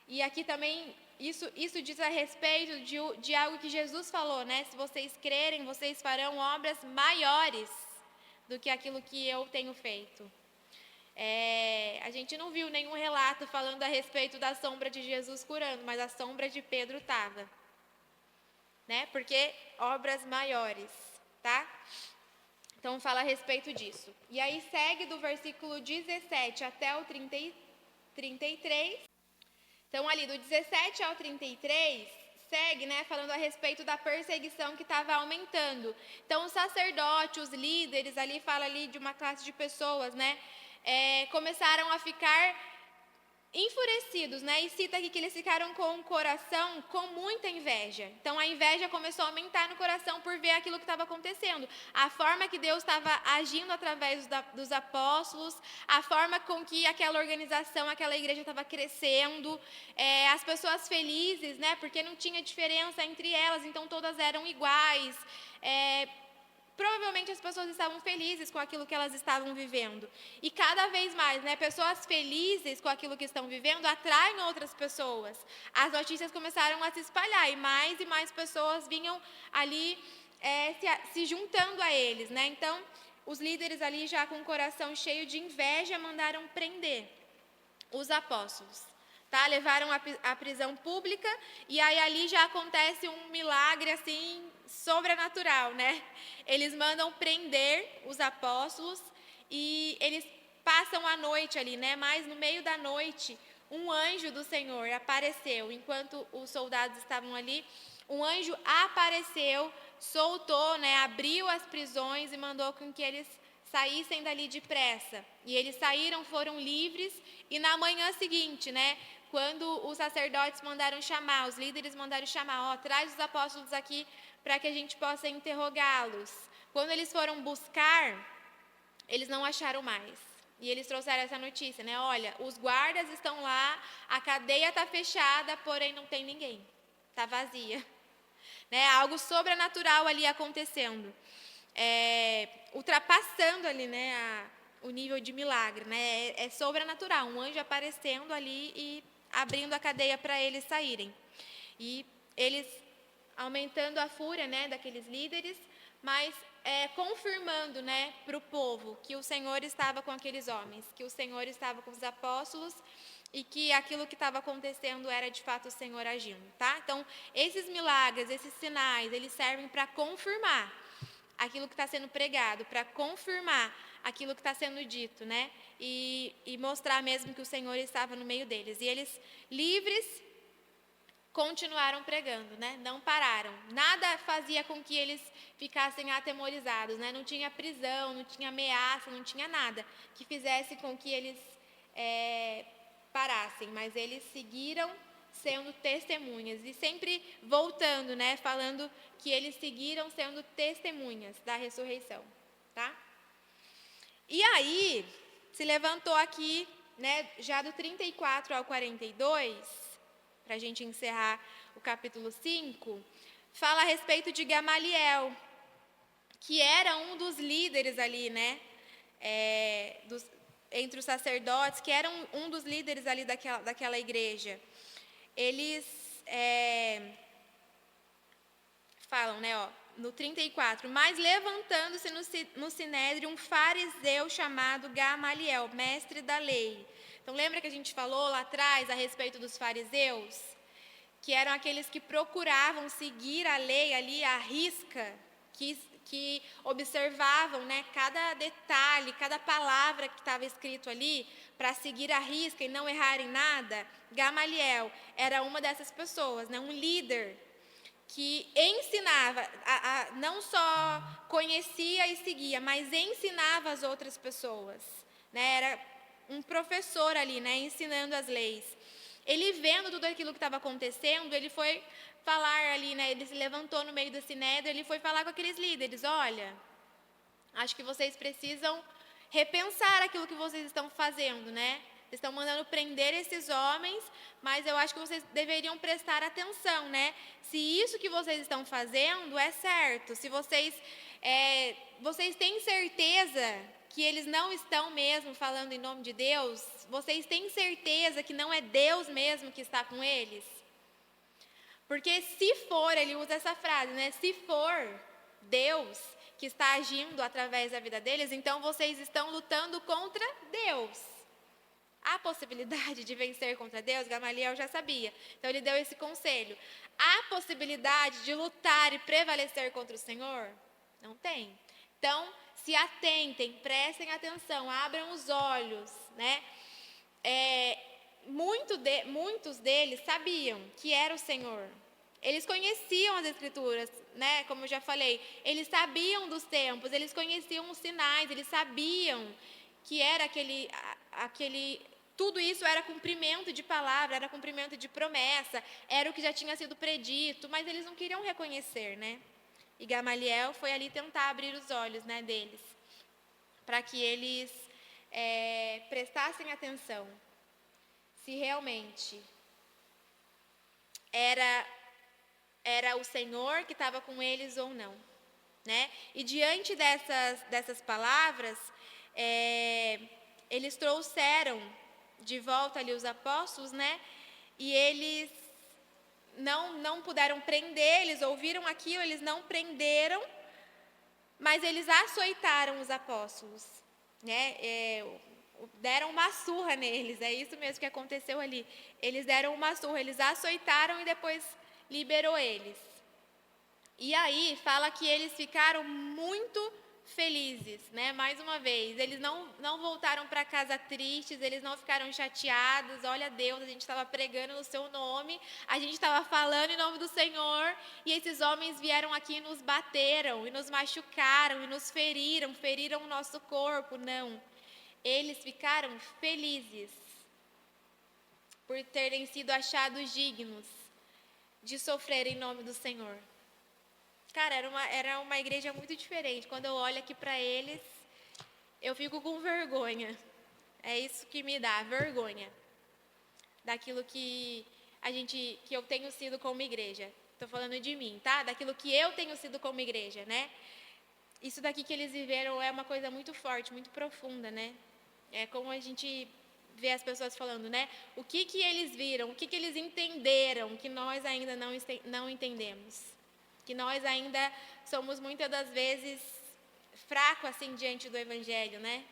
E aqui também, isso diz a respeito de algo que Jesus falou, né? Se vocês crerem, vocês farão obras maiores do que aquilo que eu tenho feito. A gente não viu nenhum relato falando a respeito da sombra de Jesus curando, mas a sombra de Pedro estava, né? Porque obras maiores, tá? Então fala a respeito disso. E aí segue do versículo 17 até o 33. Então ali do 17 ao 33 segue, né, falando a respeito da perseguição que estava aumentando. Então os sacerdotes, os líderes, ali fala ali de uma classe de pessoas, né? Começaram a ficar enfurecidos, né? E cita aqui que eles ficaram com o coração com muita inveja. Então a inveja começou a aumentar no coração por ver aquilo que estava acontecendo. A forma que Deus estava agindo através dos apóstolos, a forma com que aquela organização, aquela igreja estava crescendo, as pessoas felizes, né? Porque não tinha diferença entre elas, então todas eram iguais. Provavelmente as pessoas estavam felizes com aquilo que elas estavam vivendo. E cada vez mais, né, pessoas felizes com aquilo que estão vivendo atraem outras pessoas. As notícias começaram a se espalhar e mais pessoas vinham ali se juntando a eles, né? Então, os líderes ali já com o coração cheio de inveja mandaram prender os apóstolos. Tá? Levaram à prisão pública e aí ali já acontece um milagre assim sobrenatural, né? Eles mandam prender os apóstolos e eles passam a noite ali, né? Mas no meio da noite, um anjo do Senhor apareceu. Enquanto os soldados estavam ali, um anjo apareceu, soltou, né? Abriu as prisões e mandou com que eles saíssem dali depressa. E eles saíram, foram livres, e na manhã seguinte, né, quando os sacerdotes mandaram chamar, os líderes mandaram chamar, traz os apóstolos aqui para que a gente possa interrogá-los. Quando eles foram buscar, eles não acharam mais. E eles trouxeram essa notícia, né? Olha, os guardas estão lá, a cadeia está fechada, porém não tem ninguém. Está vazia. Né? Algo sobrenatural ali acontecendo. Ultrapassando ali, né, o nível de milagre, né? É sobrenatural, um anjo aparecendo ali e abrindo a cadeia para eles saírem. E eles aumentando a fúria, né, daqueles líderes, mas confirmando, né, para o povo que o Senhor estava com aqueles homens, que o Senhor estava com os apóstolos e que aquilo que estava acontecendo era de fato o Senhor agindo, tá? Então, esses milagres, esses sinais, eles servem para confirmar aquilo que está sendo pregado, para confirmar aquilo que está sendo dito, né? E mostrar mesmo que o Senhor estava no meio deles. E eles, livres, continuaram pregando, né? Não pararam. Nada fazia com que eles ficassem atemorizados, né? Não tinha prisão, não tinha ameaça, não tinha nada que fizesse com que eles parassem. Mas eles seguiram sendo testemunhas e sempre voltando, né? Falando que eles seguiram sendo testemunhas da ressurreição, tá? E aí, se levantou aqui, né? Já do 34 ao 42, para a gente encerrar o capítulo 5, fala a respeito de Gamaliel, que era um dos líderes ali, né? Entre os sacerdotes, que era um dos líderes ali daquela igreja. Eles falam, né, no 34, mas levantando-se no sinédrio um fariseu chamado Gamaliel, mestre da lei. Então lembra que a gente falou lá atrás a respeito dos fariseus? Que eram aqueles que procuravam seguir a lei ali à risca, que observavam, né, cada detalhe, cada palavra que estava escrito ali, para seguir a risca e não errar em nada. Gamaliel era uma dessas pessoas, né, um líder que ensinava, não só conhecia e seguia, mas ensinava as outras pessoas, né, era um professor ali, né, ensinando as leis. Ele vendo tudo aquilo que estava acontecendo, ele foi falar ali, né, ele se levantou no meio do sinédrio, ele foi falar com aqueles líderes, olha, acho que vocês precisam repensar aquilo que vocês estão fazendo, né? Vocês estão mandando prender esses homens, mas eu acho que vocês deveriam prestar atenção, né? Se isso que vocês estão fazendo é certo, se vocês têm certeza que eles não estão mesmo falando em nome de Deus, vocês têm certeza que não é Deus mesmo que está com eles? Porque se for, ele usa essa frase, né? Se for Deus que está agindo através da vida deles, então vocês estão lutando contra Deus. Há possibilidade de vencer contra Deus? Gamaliel já sabia. Então ele deu esse conselho. Há possibilidade de lutar e prevalecer contra o Senhor? Não tem. Então, se atentem, prestem atenção, abram os olhos, né? Muitos deles sabiam que era o Senhor. Eles conheciam as Escrituras, né? Como eu já falei, eles sabiam dos tempos, eles conheciam os sinais, eles sabiam que era aquele tudo isso era cumprimento de palavra, era cumprimento de promessa, era o que já tinha sido predito, mas eles não queriam reconhecer, né? E Gamaliel foi ali tentar abrir os olhos, né, deles, para que eles prestassem atenção se realmente era o Senhor que estava com eles ou não, né? E diante dessas palavras, eles trouxeram de volta ali os apóstolos, né? E eles não puderam prender, eles ouviram aquilo, eles não prenderam, mas eles açoitaram os apóstolos, né? Deram uma surra neles, é isso mesmo que aconteceu ali. Eles deram uma surra, eles açoitaram e depois liberou eles. E aí fala que eles ficaram muito felizes, né? Mais uma vez, eles não voltaram para casa tristes, eles não ficaram chateados. Olha, Deus, a gente estava pregando no seu nome, a gente estava falando em nome do Senhor, e esses homens vieram aqui e nos bateram, e nos machucaram, e nos feriram o nosso corpo. Não, eles ficaram felizes por terem sido achados dignos de sofrer em nome do Senhor. Cara, era uma igreja muito diferente. Quando eu olho aqui para eles, eu fico com vergonha. É isso que me dá, vergonha. Daquilo que eu tenho sido como igreja. Estou falando de mim, tá? Daquilo que eu tenho sido como igreja, né? Isso daqui que eles viveram é uma coisa muito forte, muito profunda, né? É como a gente vê as pessoas falando, né? O que eles viram, o que eles entenderam que nós ainda não entendemos. Que nós ainda somos muitas das vezes fracos assim diante do Evangelho, né?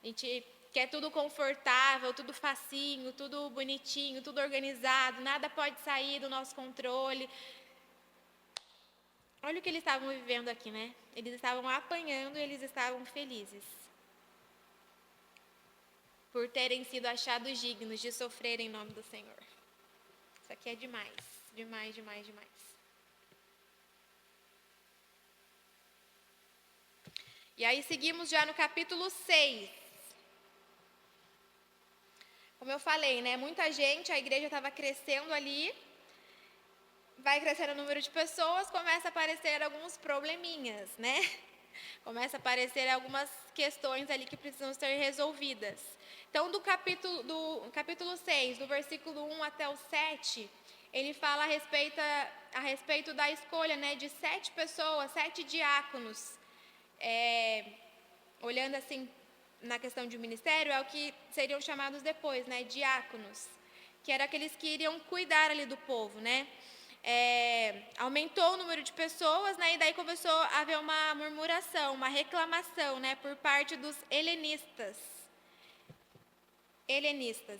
A gente quer tudo confortável, tudo facinho, tudo bonitinho, tudo organizado, nada pode sair do nosso controle. Olha o que eles estavam vivendo aqui, né? Eles estavam apanhando e eles estavam felizes por terem sido achados dignos de sofrer em nome do Senhor. Isso aqui é demais, demais, demais, demais. E aí seguimos já no capítulo 6. Como eu falei, né? Muita gente, a igreja estava crescendo ali, vai crescendo o número de pessoas, começa a aparecer alguns probleminhas, né? Começa a aparecer algumas questões ali que precisam ser resolvidas. Então, do capítulo 6, do versículo 1 até o 7, ele fala a respeito da escolha, né, de 7 pessoas, 7 diáconos. Olhando assim na questão de ministério, é o que seriam chamados depois, né, diáconos, que eram aqueles que iriam cuidar ali do povo, né? Aumentou o número de pessoas, né, e daí começou a haver uma murmuração, uma reclamação, né, por parte dos helenistas,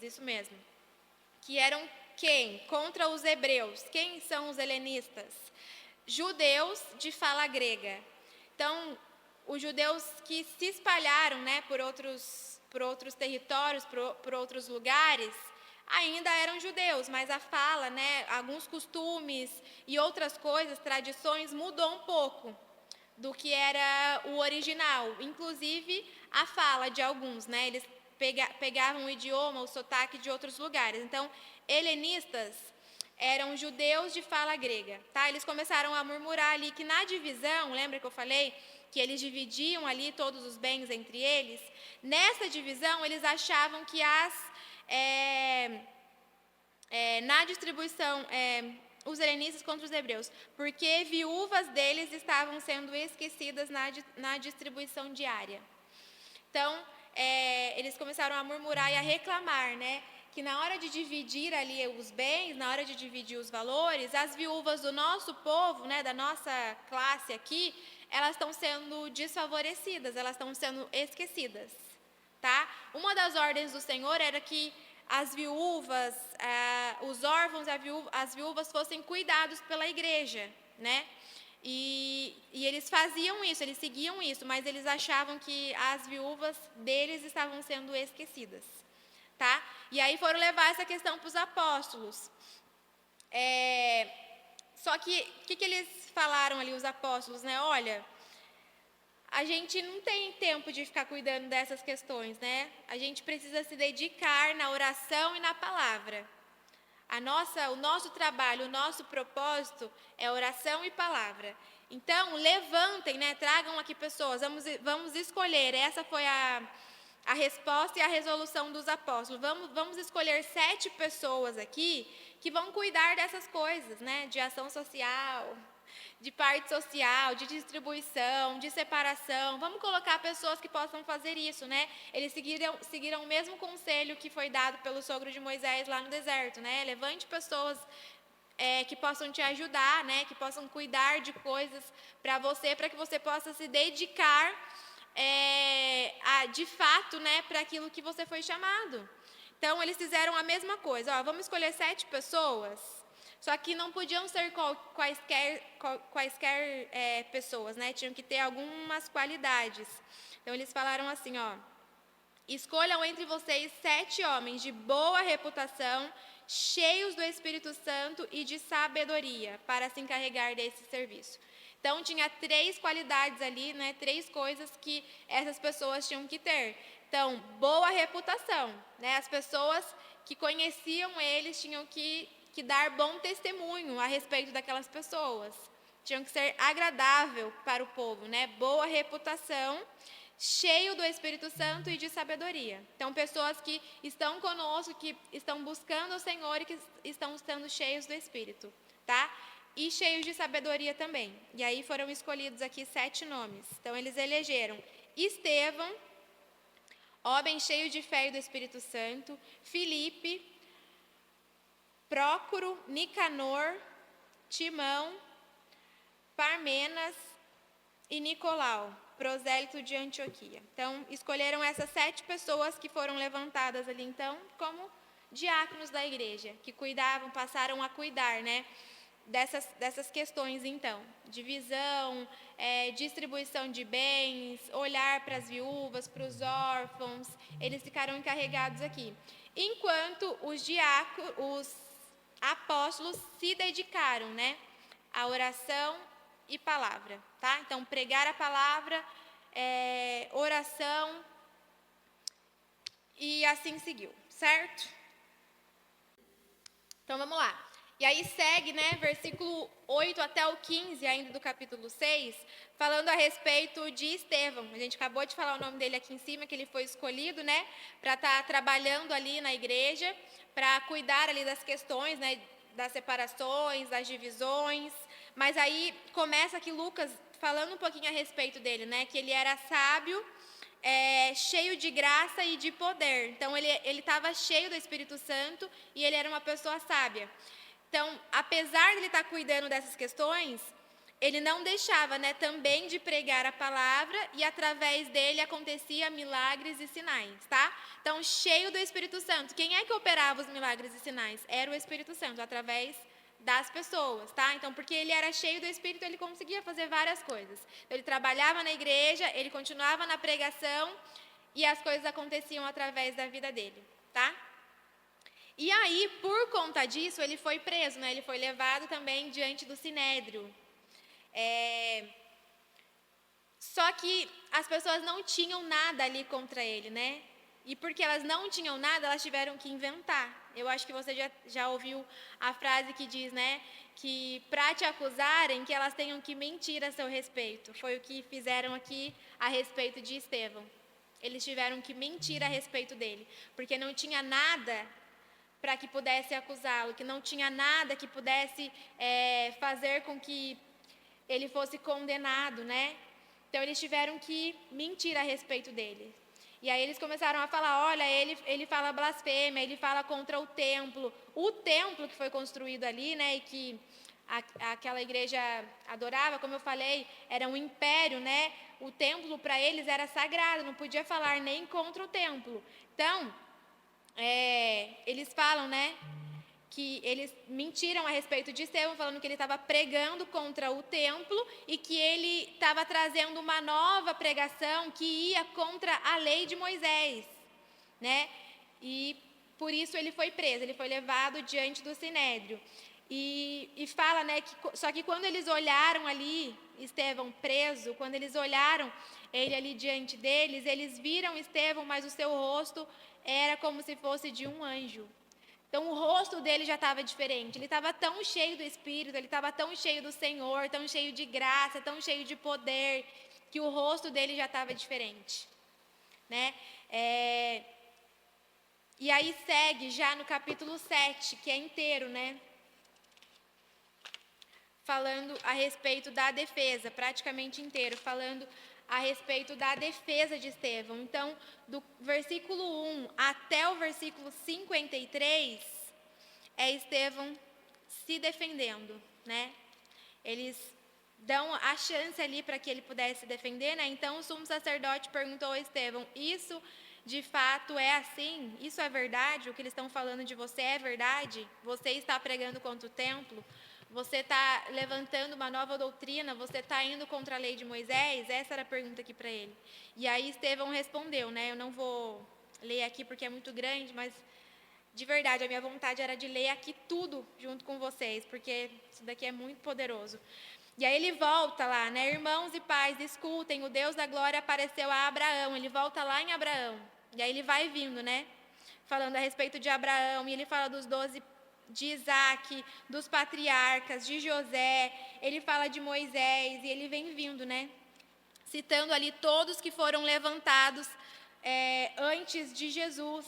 isso mesmo, que eram quem? Contra os hebreus. Quem são os helenistas? Judeus de fala grega. Então, os judeus que se espalharam, né, por outros territórios, por outros lugares, ainda eram judeus, mas a fala, né, alguns costumes e outras coisas, tradições, mudou um pouco do que era o original. Inclusive, a fala de alguns, né, eles pegavam o idioma, o sotaque de outros lugares. Então, helenistas eram judeus de fala grega, tá? Eles começaram a murmurar ali que na divisão, lembra que eu falei que eles dividiam ali todos os bens entre eles? Nessa divisão, eles achavam que na distribuição, os helenistas contra os hebreus, porque viúvas deles estavam sendo esquecidas na distribuição diária. Então, eles começaram a murmurar e a reclamar, né? Que na hora de dividir ali os bens, na hora de dividir os valores, as viúvas do nosso povo, né, da nossa classe aqui, elas estão sendo desfavorecidas, elas estão sendo esquecidas, tá? Uma das ordens do Senhor era que as viúvas, os órfãos e as viúvas fossem cuidados pela igreja, né? E eles faziam isso, eles seguiam isso, mas eles achavam que as viúvas deles estavam sendo esquecidas, tá? E aí foram levar essa questão para os apóstolos. Só que, o que eles falaram ali, os apóstolos, né? Olha, a gente não tem tempo de ficar cuidando dessas questões, né? A gente precisa se dedicar na oração e na palavra. O nosso trabalho, o nosso propósito é oração e palavra. Então, levantem, né? Tragam aqui pessoas, vamos escolher. Essa foi a resposta e a resolução dos apóstolos. Vamos escolher 7 pessoas aqui que vão cuidar dessas coisas, né? De ação social, de parte social, de distribuição, de separação. Vamos colocar pessoas que possam fazer isso, né? Eles seguiram o mesmo conselho que foi dado pelo sogro de Moisés lá no deserto, né? Levante pessoas que possam te ajudar, né? Que possam cuidar de coisas para que você possa se dedicar de fato, né? Para aquilo que você foi chamado. Então, eles fizeram a mesma coisa. Vamos escolher 7 pessoas. Só que não podiam ser quaisquer pessoas, né? Tinham que ter algumas qualidades. Então eles falaram assim, ó: escolham entre vocês 7 homens de boa reputação, cheios do Espírito Santo e de sabedoria, para se encarregar desse serviço. Então tinha 3 qualidades ali, né? 3 coisas que essas pessoas tinham que ter. Então, boa reputação, né? As pessoas que conheciam eles tinham que dar bom testemunho a respeito daquelas pessoas. Tinham que ser agradável para o povo, né? Boa reputação, cheio do Espírito Santo e de sabedoria. Então, pessoas que estão conosco, que estão buscando o Senhor e que estão estando cheios do Espírito, tá? E cheios de sabedoria também. E aí foram escolhidos aqui 7 nomes. Então, eles elegeram Estevão, homem cheio de fé e do Espírito Santo, Filipe, Prócoro, Nicanor, Timão, Parmenas e Nicolau, prosélito de Antioquia. Então, escolheram essas 7 pessoas que foram levantadas ali, então, como diáconos da igreja, que cuidavam, passaram a cuidar, né, dessas questões, então, divisão, distribuição de bens, olhar para as viúvas, para os órfãos, eles ficaram encarregados aqui. Enquanto os apóstolos se dedicaram, né, à oração e palavra, tá? Então, pregar a palavra, oração, e assim seguiu, certo? Então, vamos lá. E aí segue, né, versículo 8 até o 15, ainda do capítulo 6, falando a respeito de Estevão. A gente acabou de falar o nome dele aqui em cima, que ele foi escolhido, né, para estar trabalhando ali na igreja, para cuidar ali das questões, né, das separações, das divisões. Mas aí começa aqui Lucas falando um pouquinho a respeito dele, né, que ele era sábio, cheio de graça e de poder. Então, ele estava cheio do Espírito Santo e ele era uma pessoa sábia. Então, apesar de ele estar cuidando dessas questões, ele não deixava, né, também de pregar a palavra, e através dele acontecia milagres e sinais, tá? Então, cheio do Espírito Santo. Quem é que operava os milagres e sinais? Era o Espírito Santo, através das pessoas, tá? Então, porque ele era cheio do Espírito, ele conseguia fazer várias coisas. Então, ele trabalhava na igreja, ele continuava na pregação, e as coisas aconteciam através da vida dele, tá? E aí, por conta disso, ele foi preso, né? Ele foi levado também diante do Sinédrio. Só que as pessoas não tinham nada ali contra ele, né? E porque elas não tinham nada, elas tiveram que inventar. Eu acho que você já ouviu a frase que diz, né? Que para te acusarem, que elas tenham que mentir a seu respeito. Foi o que fizeram aqui a respeito de Estevão. Eles tiveram que mentir a respeito dele, porque não tinha nada para que pudesse acusá-lo, que não tinha nada que pudesse fazer com que ele fosse condenado, né? Então, eles tiveram que mentir a respeito dele. E aí eles começaram a falar, olha, ele fala blasfêmia, ele fala contra o templo que foi construído ali, né? E que aquela igreja adorava, como eu falei, era um império, né? O templo para eles era sagrado, não podia falar nem contra o templo. Então, eles falam, né, que eles mentiram a respeito de Estevão, falando que ele estava pregando contra o templo e que ele estava trazendo uma nova pregação que ia contra a lei de Moisés, né? E por isso ele foi preso, ele foi levado diante do Sinédrio. E fala, né, só que quando eles olharam ali Estevão preso, quando eles olharam ele ali diante deles, eles viram Estevão, mas o seu rosto era como se fosse de um anjo. Então, o rosto dele já estava diferente. Ele estava tão cheio do Espírito, ele estava tão cheio do Senhor, tão cheio de graça, tão cheio de poder, que o rosto dele já estava diferente, né? E aí segue já no capítulo 7, que é inteiro, né? Falando a respeito da defesa, praticamente inteiro, falando a respeito da defesa de Estevão. Então, do versículo 1 até o versículo 53, é Estevão se defendendo, né? Eles dão a chance ali para que ele pudesse se defender, né? Então, o sumo sacerdote perguntou a Estevão, isso de fato é assim? Isso é verdade? O que eles estão falando de você é verdade? Você está pregando contra o templo? Você está levantando uma nova doutrina? Você está indo contra a lei de Moisés? Essa era a pergunta aqui para ele. E aí Estevão respondeu, né? Eu não vou ler aqui porque é muito grande, mas de verdade, a minha vontade era de ler aqui tudo junto com vocês, porque isso daqui é muito poderoso. E aí ele volta lá, né? Irmãos e pais, escutem, o Deus da glória apareceu a Abraão. Ele volta lá em Abraão. E aí ele vai vindo, né? Falando a respeito de Abraão, e ele fala dos 12, de Isaac, dos patriarcas, de José, ele fala de Moisés, e ele vem vindo, né? Citando ali todos que foram levantados antes de Jesus.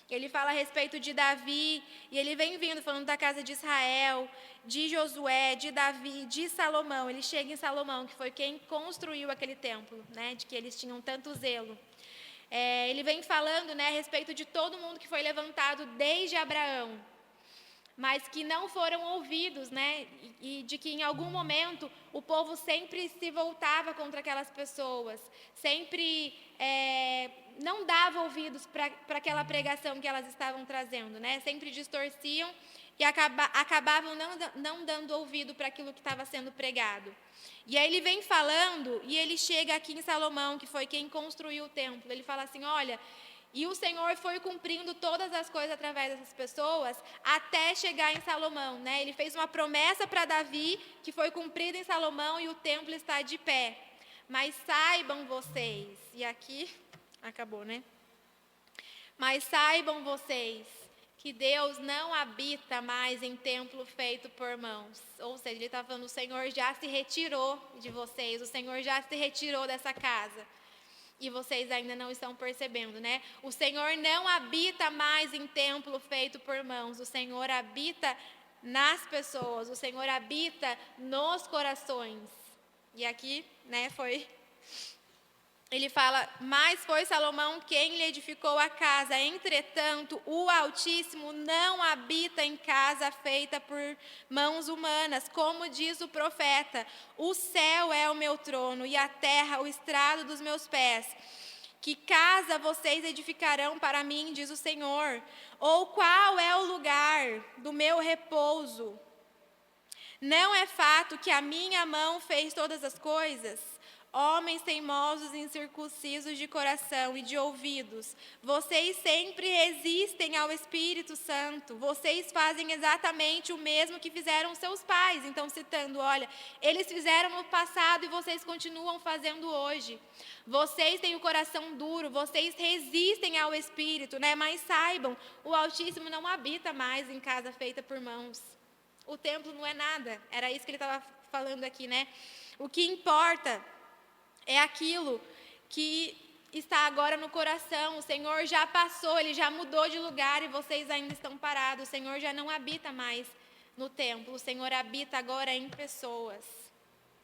Ele fala a respeito de Davi, e ele vem vindo falando da casa de Israel, de Josué, de Davi, de Salomão. Ele chega em Salomão, que foi quem construiu aquele templo, né? De que eles tinham tanto zelo. Ele vem falando, né, a respeito de todo mundo que foi levantado desde Abraão, mas que não foram ouvidos, né? E de que em algum momento o povo sempre se voltava contra aquelas pessoas, sempre não dava ouvidos para aquela pregação que elas estavam trazendo, né? Sempre distorciam e acabavam não dando ouvido para aquilo que estava sendo pregado. E aí ele vem falando, e ele chega aqui em Salomão, que foi quem construiu o templo. Ele fala assim, olha, e o Senhor foi cumprindo todas as coisas através dessas pessoas, até chegar em Salomão, né? Ele fez uma promessa para Davi, que foi cumprida em Salomão, e o templo está de pé. Mas saibam vocês, e aqui acabou, né? Mas saibam vocês que Deus não habita mais em templo feito por mãos. Ou seja, ele está falando, o Senhor já se retirou de vocês, o Senhor já se retirou dessa casa. E vocês ainda não estão percebendo, né? O Senhor não habita mais em templo feito por mãos, o Senhor habita nas pessoas, o Senhor habita nos corações. E aqui, né, ele fala, mas foi Salomão quem lhe edificou a casa. Entretanto, o Altíssimo não habita em casa feita por mãos humanas, como diz o profeta. O céu é o meu trono e a terra o estrado dos meus pés. Que casa vocês edificarão para mim, diz o Senhor? Ou qual é o lugar do meu repouso? Não é fato que a minha mão fez todas as coisas? Homens teimosos e incircuncisos de coração e de ouvidos, vocês sempre resistem ao Espírito Santo, vocês fazem exatamente o mesmo que fizeram seus pais. Então, citando, olha, eles fizeram no passado e vocês continuam fazendo hoje. Vocês têm o coração duro, vocês resistem ao Espírito, né? Mas saibam, o Altíssimo não habita mais em casa feita por mãos. O templo não é nada, era isso que ele estava falando aqui, né? O que importa é aquilo que está agora no coração. O Senhor já passou, Ele já mudou de lugar e vocês ainda estão parados. O Senhor já não habita mais no templo. O Senhor habita agora em pessoas.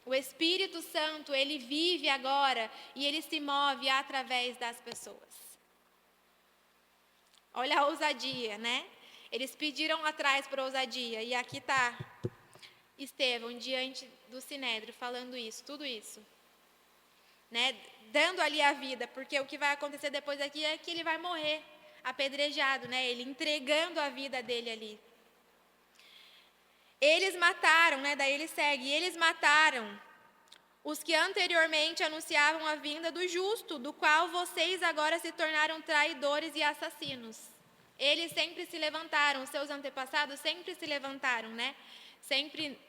O Espírito Santo, Ele vive agora e Ele se move através das pessoas. Olha a ousadia, né? Eles pediram atrás por ousadia e aqui está Estevão diante do Sinédrio falando isso, tudo isso. Né, dando ali a vida, porque o que vai acontecer depois aqui é que ele vai morrer apedrejado, né, ele entregando a vida dele ali. Eles mataram, né, daí ele segue, eles mataram os que anteriormente anunciavam a vinda do justo, do qual vocês agora se tornaram traidores e assassinos. Eles sempre se levantaram, os seus antepassados sempre se levantaram, né, sempre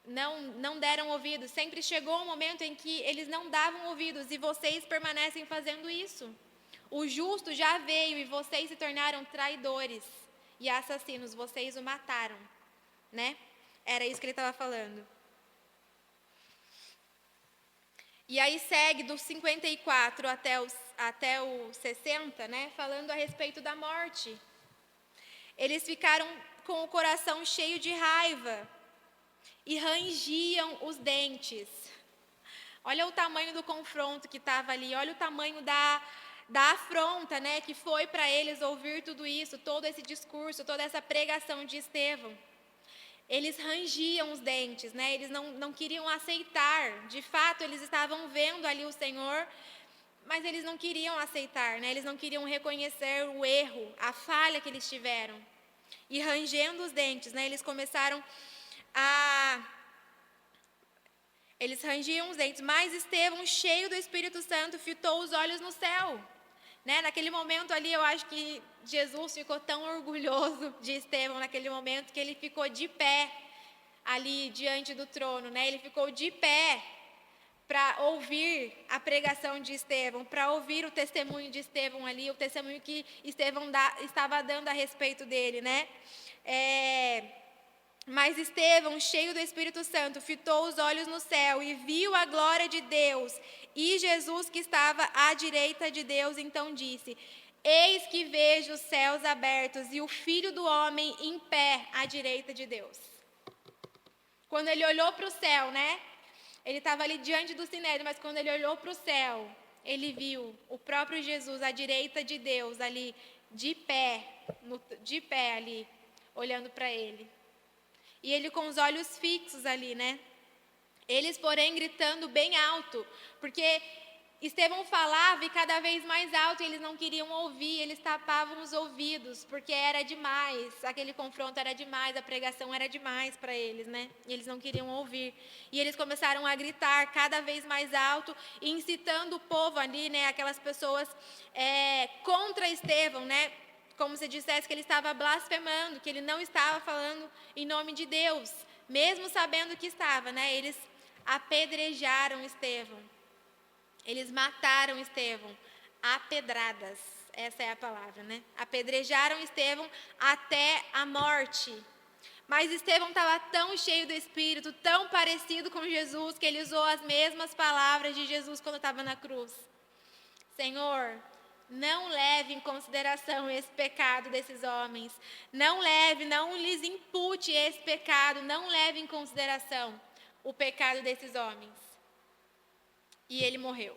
não deram ouvidos, sempre chegou um momento em que eles não davam ouvidos e vocês permanecem fazendo isso. O justo já veio e vocês se tornaram traidores e assassinos, vocês o mataram, né? Era isso que ele estava falando. E aí segue do 54 até o 60, né? Falando a respeito da morte. Eles ficaram com o coração cheio de raiva e rangiam os dentes. Olha o tamanho do confronto que estava ali, olha o tamanho da afronta, né, que foi para eles ouvir tudo isso, todo esse discurso, toda essa pregação de Estevão. Eles rangiam os dentes, né, eles não queriam aceitar, de fato eles estavam vendo ali o Senhor mas eles não queriam aceitar, né? Eles não queriam reconhecer o erro, a falha que eles tiveram. E rangendo os dentes, né? Eles rangiam os dentes, mas Estevão, cheio do Espírito Santo, fitou os olhos no céu. Né? Naquele momento ali, eu acho que Jesus ficou tão orgulhoso de Estevão naquele momento que ele ficou de pé ali diante do trono, né? Ele ficou de pé para ouvir a pregação de Estevão, para ouvir o testemunho de Estevão ali, o testemunho que Estevão estava dando a respeito dele, né? Mas Estevão, cheio do Espírito Santo, fitou os olhos no céu e viu a glória de Deus e Jesus que estava à direita de Deus, então disse: eis que vejo os céus abertos e o Filho do Homem em pé à direita de Deus. Quando ele olhou para o céu, né? Ele estava ali diante do Sinédrio, mas quando ele olhou para o céu, ele viu o próprio Jesus à direita de Deus, ali, de pé ali, olhando para ele. E ele com os olhos fixos ali, né? Eles, porém, gritando bem alto, porque Estevão falava e cada vez mais alto, e eles não queriam ouvir, eles tapavam os ouvidos, porque era demais, aquele confronto era demais, a pregação era demais para eles, né? E eles não queriam ouvir. E eles começaram a gritar cada vez mais alto, incitando o povo ali, né? Aquelas pessoas contra Estevão, né? Como se dissesse que ele estava blasfemando, que ele não estava falando em nome de Deus, mesmo sabendo que estava, né? Eles apedrejaram Estevão. Eles mataram Estevão a pedradas, essa é a palavra, né? Apedrejaram Estevão até a morte. Mas Estevão estava tão cheio do Espírito, tão parecido com Jesus, que ele usou as mesmas palavras de Jesus quando estava na cruz. Senhor, não leve em consideração esse pecado desses homens. Não lhes impute esse pecado, não leve em consideração o pecado desses homens. E ele morreu.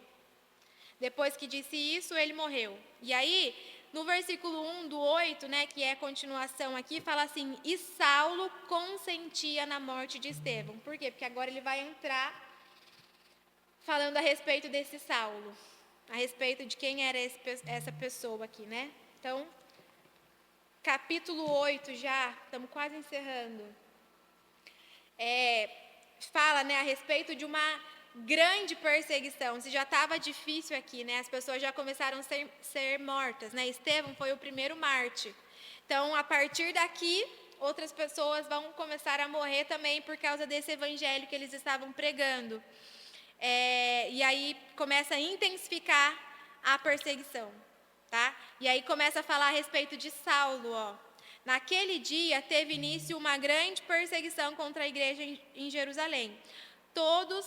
Depois que disse isso, ele morreu. E aí, no versículo 1 do 8, né, que é a continuação aqui, fala assim: e Saulo consentia na morte de Estevão. Por quê? Porque agora ele vai entrar falando a respeito desse Saulo, a respeito de quem era essa pessoa aqui, né? Então, capítulo 8 já, estamos quase encerrando. Fala, né, a respeito de uma grande perseguição. Se já estava difícil aqui, né? As pessoas já começaram a ser mortas, né? Estevão foi o primeiro mártir. Então, a partir daqui, outras pessoas vão começar a morrer também por causa desse evangelho que eles estavam pregando. E aí começa a intensificar a perseguição, tá? E aí começa a falar a respeito de Saulo, ó. Naquele dia teve início uma grande perseguição contra a igreja em Jerusalém. Todos,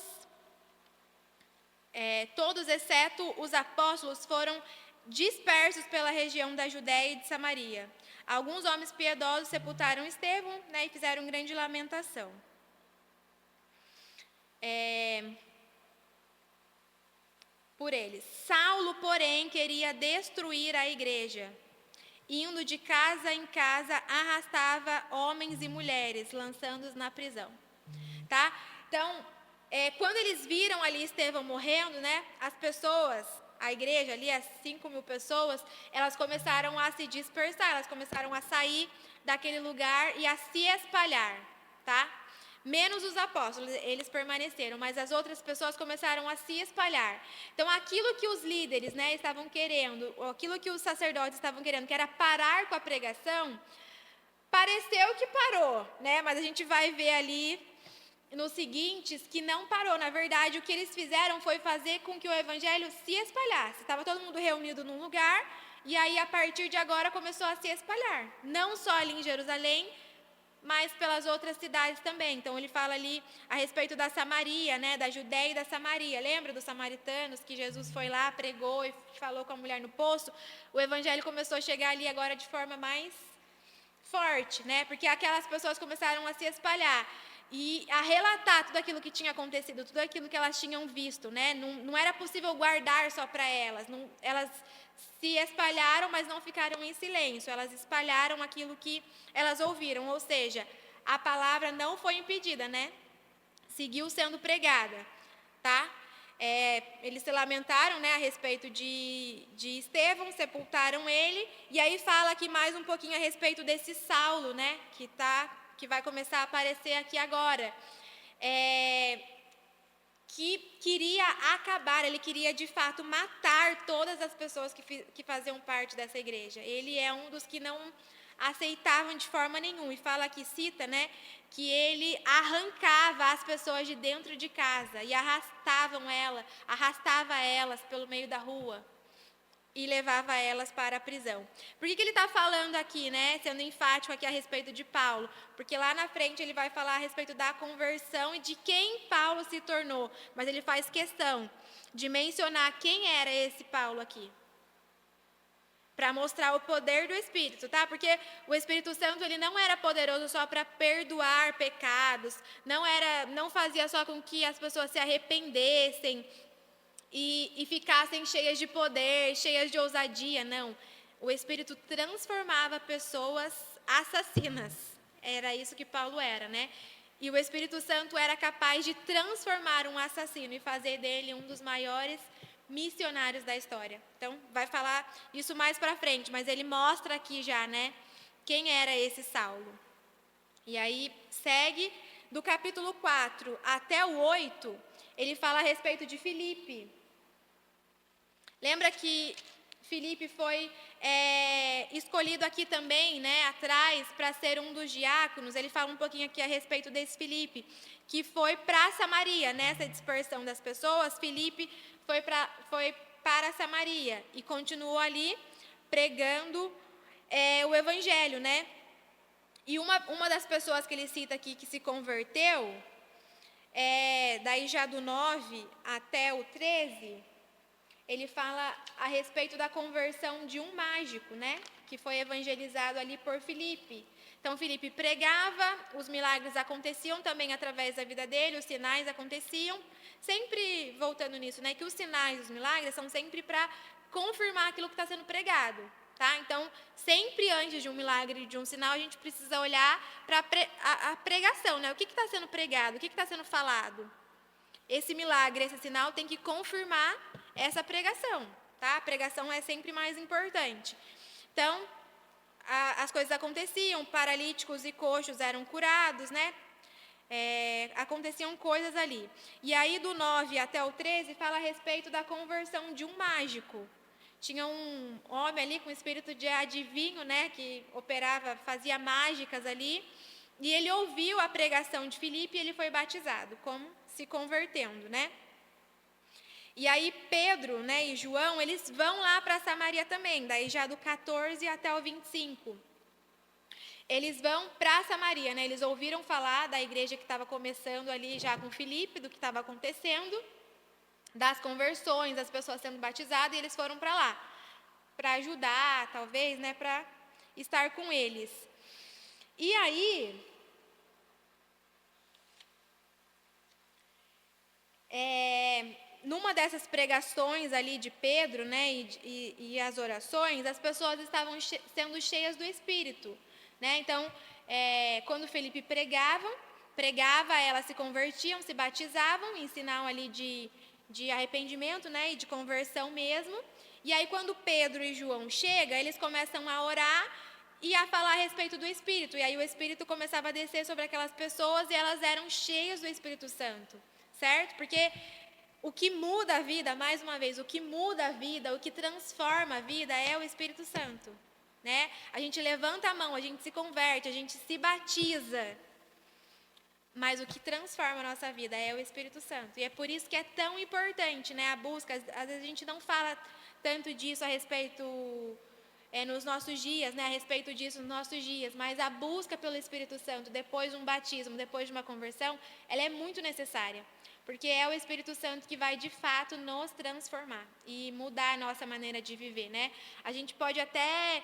exceto os apóstolos, foram dispersos pela região da Judéia e de Samaria. Alguns homens piedosos sepultaram Estevão, né, e fizeram grande lamentação. Por eles. Saulo, porém, queria destruir a igreja. Indo de casa em casa, arrastava homens e mulheres, lançando-os na prisão. Tá? Então, quando eles viram ali Estevão morrendo, né, as pessoas, a igreja ali, as 5.000 pessoas, elas começaram a se dispersar, elas começaram a sair daquele lugar e a se espalhar, tá? Menos os apóstolos, eles permaneceram, mas as outras pessoas começaram a se espalhar. Então, aquilo que os líderes, né, estavam querendo, aquilo que os sacerdotes estavam querendo, que era parar com a pregação, pareceu que parou, né? Mas a gente vai ver ali nos seguintes que não parou. Na verdade, o que eles fizeram foi fazer com que o evangelho se espalhasse. Estava todo mundo reunido num lugar, e aí, a partir de agora, começou a se espalhar. Não só ali em Jerusalém, mas pelas outras cidades também. Então, ele fala ali a respeito da Samaria, né, da Judéia e da Samaria. Lembra dos samaritanos que Jesus foi lá, pregou e falou com a mulher no poço? O evangelho começou a chegar ali agora de forma mais forte, né, porque aquelas pessoas começaram a se espalhar e a relatar tudo aquilo que tinha acontecido, tudo aquilo que elas tinham visto, né? Não era possível guardar só para elas. Elas se espalharam, mas não ficaram em silêncio. Elas espalharam aquilo que elas ouviram, ou seja, a palavra não foi impedida, né? Seguiu sendo pregada, tá? Eles se lamentaram, né, a respeito de Estevão, sepultaram ele, e aí fala aqui mais um pouquinho a respeito desse Saulo, né, que vai começar a aparecer aqui agora, que queria acabar, ele queria de fato matar todas as pessoas que faziam parte dessa igreja. Ele é um dos que não aceitavam de forma nenhuma, e fala aqui, cita, né, que ele arrancava as pessoas de dentro de casa e arrastava elas pelo meio da rua e levava elas para a prisão. Por que ele está falando aqui, né, sendo enfático aqui a respeito de Paulo? Porque lá na frente ele vai falar a respeito da conversão e de quem Paulo se tornou, mas ele faz questão de mencionar quem era esse Paulo aqui, para mostrar o poder do Espírito, tá? Porque o Espírito Santo, ele não era poderoso só para perdoar pecados, não fazia só com que as pessoas se arrependessem e ficassem cheias de poder, cheias de ousadia, não. O Espírito transformava pessoas assassinas, era isso que Paulo era, né? E o Espírito Santo era capaz de transformar um assassino e fazer dele um dos maiores missionários da história. Então, vai falar isso mais para frente, mas ele mostra aqui já, né, quem era esse Saulo. E aí, segue do capítulo 4 até o 8, ele fala a respeito de Filipe. Lembra que Filipe foi escolhido aqui também, né, atrás, para ser um dos diáconos. Ele fala um pouquinho aqui a respeito desse Filipe, que foi para Samaria, nessa dispersão das pessoas. Filipe foi para Samaria e continuou ali pregando o evangelho, né? E uma das pessoas que ele cita aqui que se converteu, daí já do 9 até o 13, ele fala a respeito da conversão de um mágico, né? Que foi evangelizado ali por Filipe. Então, Filipe pregava, os milagres aconteciam também através da vida dele, os sinais aconteciam. Sempre voltando nisso, né? Que os sinais, os milagres, são sempre para confirmar aquilo que está sendo pregado, tá? Então, sempre antes de um milagre, de um sinal, a gente precisa olhar para a pregação, né? O que está sendo pregado, o que está sendo falado? Esse milagre, esse sinal tem que confirmar essa pregação, tá? A pregação é sempre mais importante. Então, as coisas aconteciam, paralíticos e coxos eram curados, né? Aconteciam coisas ali. E aí, do 9 até o 13, fala a respeito da conversão de um mágico. Tinha um homem ali com espírito de adivinho, né? Que operava, fazia mágicas ali. E ele ouviu a pregação de Filipe e ele foi batizado, como se convertendo, né? E aí Pedro, né, e João, eles vão lá para Samaria também, daí já do 14 até o 25. Eles vão para Samaria, né? Eles ouviram falar da igreja que estava começando ali já com Filipe, do que estava acontecendo, das conversões, das pessoas sendo batizadas, e eles foram para lá, para ajudar, talvez, né, para estar com eles. E aí, numa dessas pregações ali de Pedro, né, e as orações, as pessoas estavam sendo cheias do Espírito, né? Então, quando Felipe pregava, elas se convertiam, se batizavam, em sinal ali de arrependimento, né, e de conversão mesmo. E aí, quando Pedro e João chegam, eles começam a orar e a falar a respeito do Espírito. E aí o Espírito começava a descer sobre aquelas pessoas e elas eram cheias do Espírito Santo, certo? Porque o que muda a vida, mais uma vez, o que muda a vida, o que transforma a vida é o Espírito Santo, né? A gente levanta a mão, a gente se converte, a gente se batiza, mas o que transforma a nossa vida é o Espírito Santo. E é por isso que é tão importante, né, a busca. Às vezes a gente não fala tanto disso a respeito nos nossos dias, né, a respeito disso nos nossos dias, mas a busca pelo Espírito Santo depois de um batismo, depois de uma conversão, ela é muito necessária, porque é o Espírito Santo que vai de fato nos transformar e mudar a nossa maneira de viver, né? A gente pode até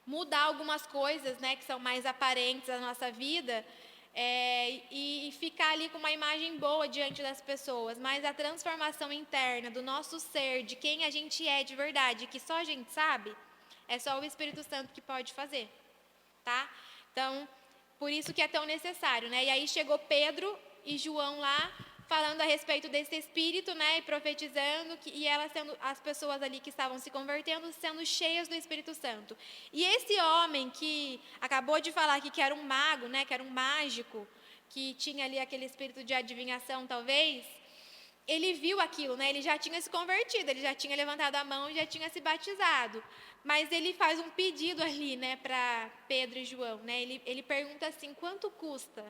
mudar algumas coisas, né, que são mais aparentes da nossa vida, e ficar ali com uma imagem boa diante das pessoas, mas a transformação interna do nosso ser, de quem a gente é de verdade, que só a gente sabe, é só o Espírito Santo que pode fazer, tá? Então, por isso que é tão necessário, né? E aí chegou Pedro e João lá falando a respeito desse espírito, né, e profetizando, e elas sendo, as pessoas ali que estavam se convertendo, sendo cheias do Espírito Santo. E esse homem que acabou de falar aqui que era um mago, né, que era um mágico, que tinha ali aquele espírito de adivinhação, talvez, ele viu aquilo, né, ele já tinha se convertido, ele já tinha levantado a mão e já tinha se batizado. Mas ele faz um pedido ali, né, para Pedro e João, né, ele pergunta assim, quanto custa?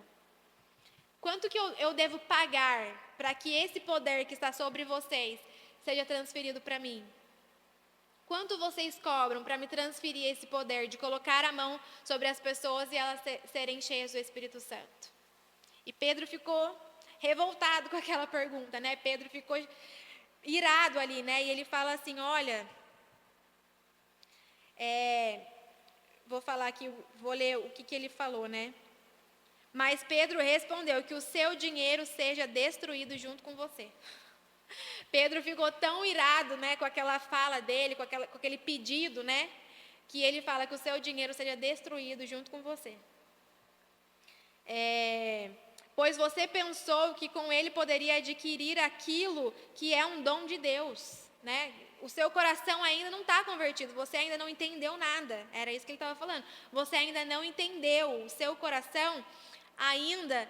Quanto que eu devo pagar para que esse poder que está sobre vocês seja transferido para mim? Quanto vocês cobram para me transferir esse poder de colocar a mão sobre as pessoas e elas serem cheias do Espírito Santo? E Pedro ficou revoltado com aquela pergunta, né? Pedro ficou irado ali, né? E ele fala assim, olha, vou falar aqui, vou ler o que ele falou, né? Mas Pedro respondeu que o seu dinheiro seja destruído junto com você. Pedro ficou tão irado, né, com aquela fala dele, com aquele pedido, né, que ele fala que o seu dinheiro seja destruído junto com você. Pois você pensou que com ele poderia adquirir aquilo que é um dom de Deus, né? O seu coração ainda não está convertido, você ainda não entendeu nada. Era isso que ele estava falando. Você ainda não entendeu, o seu coração ainda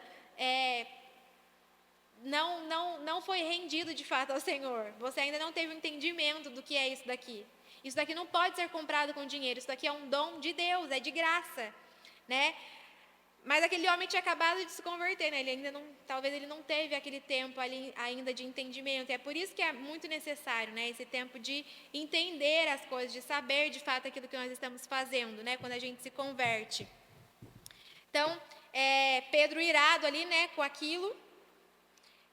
não foi rendido de fato ao Senhor. Você ainda não teve o entendimento do que é isso daqui. Isso daqui não pode ser comprado com dinheiro. Isso daqui é um dom de Deus, é de graça, né? Mas aquele homem tinha acabado de se converter, né? Ele ainda não, talvez ele não teve aquele tempo ali ainda de entendimento. E é por isso que é muito necessário, né? Esse tempo de entender as coisas, de saber de fato aquilo que nós estamos fazendo, né? Quando a gente se converte. Então, Pedro irado ali, né, com aquilo,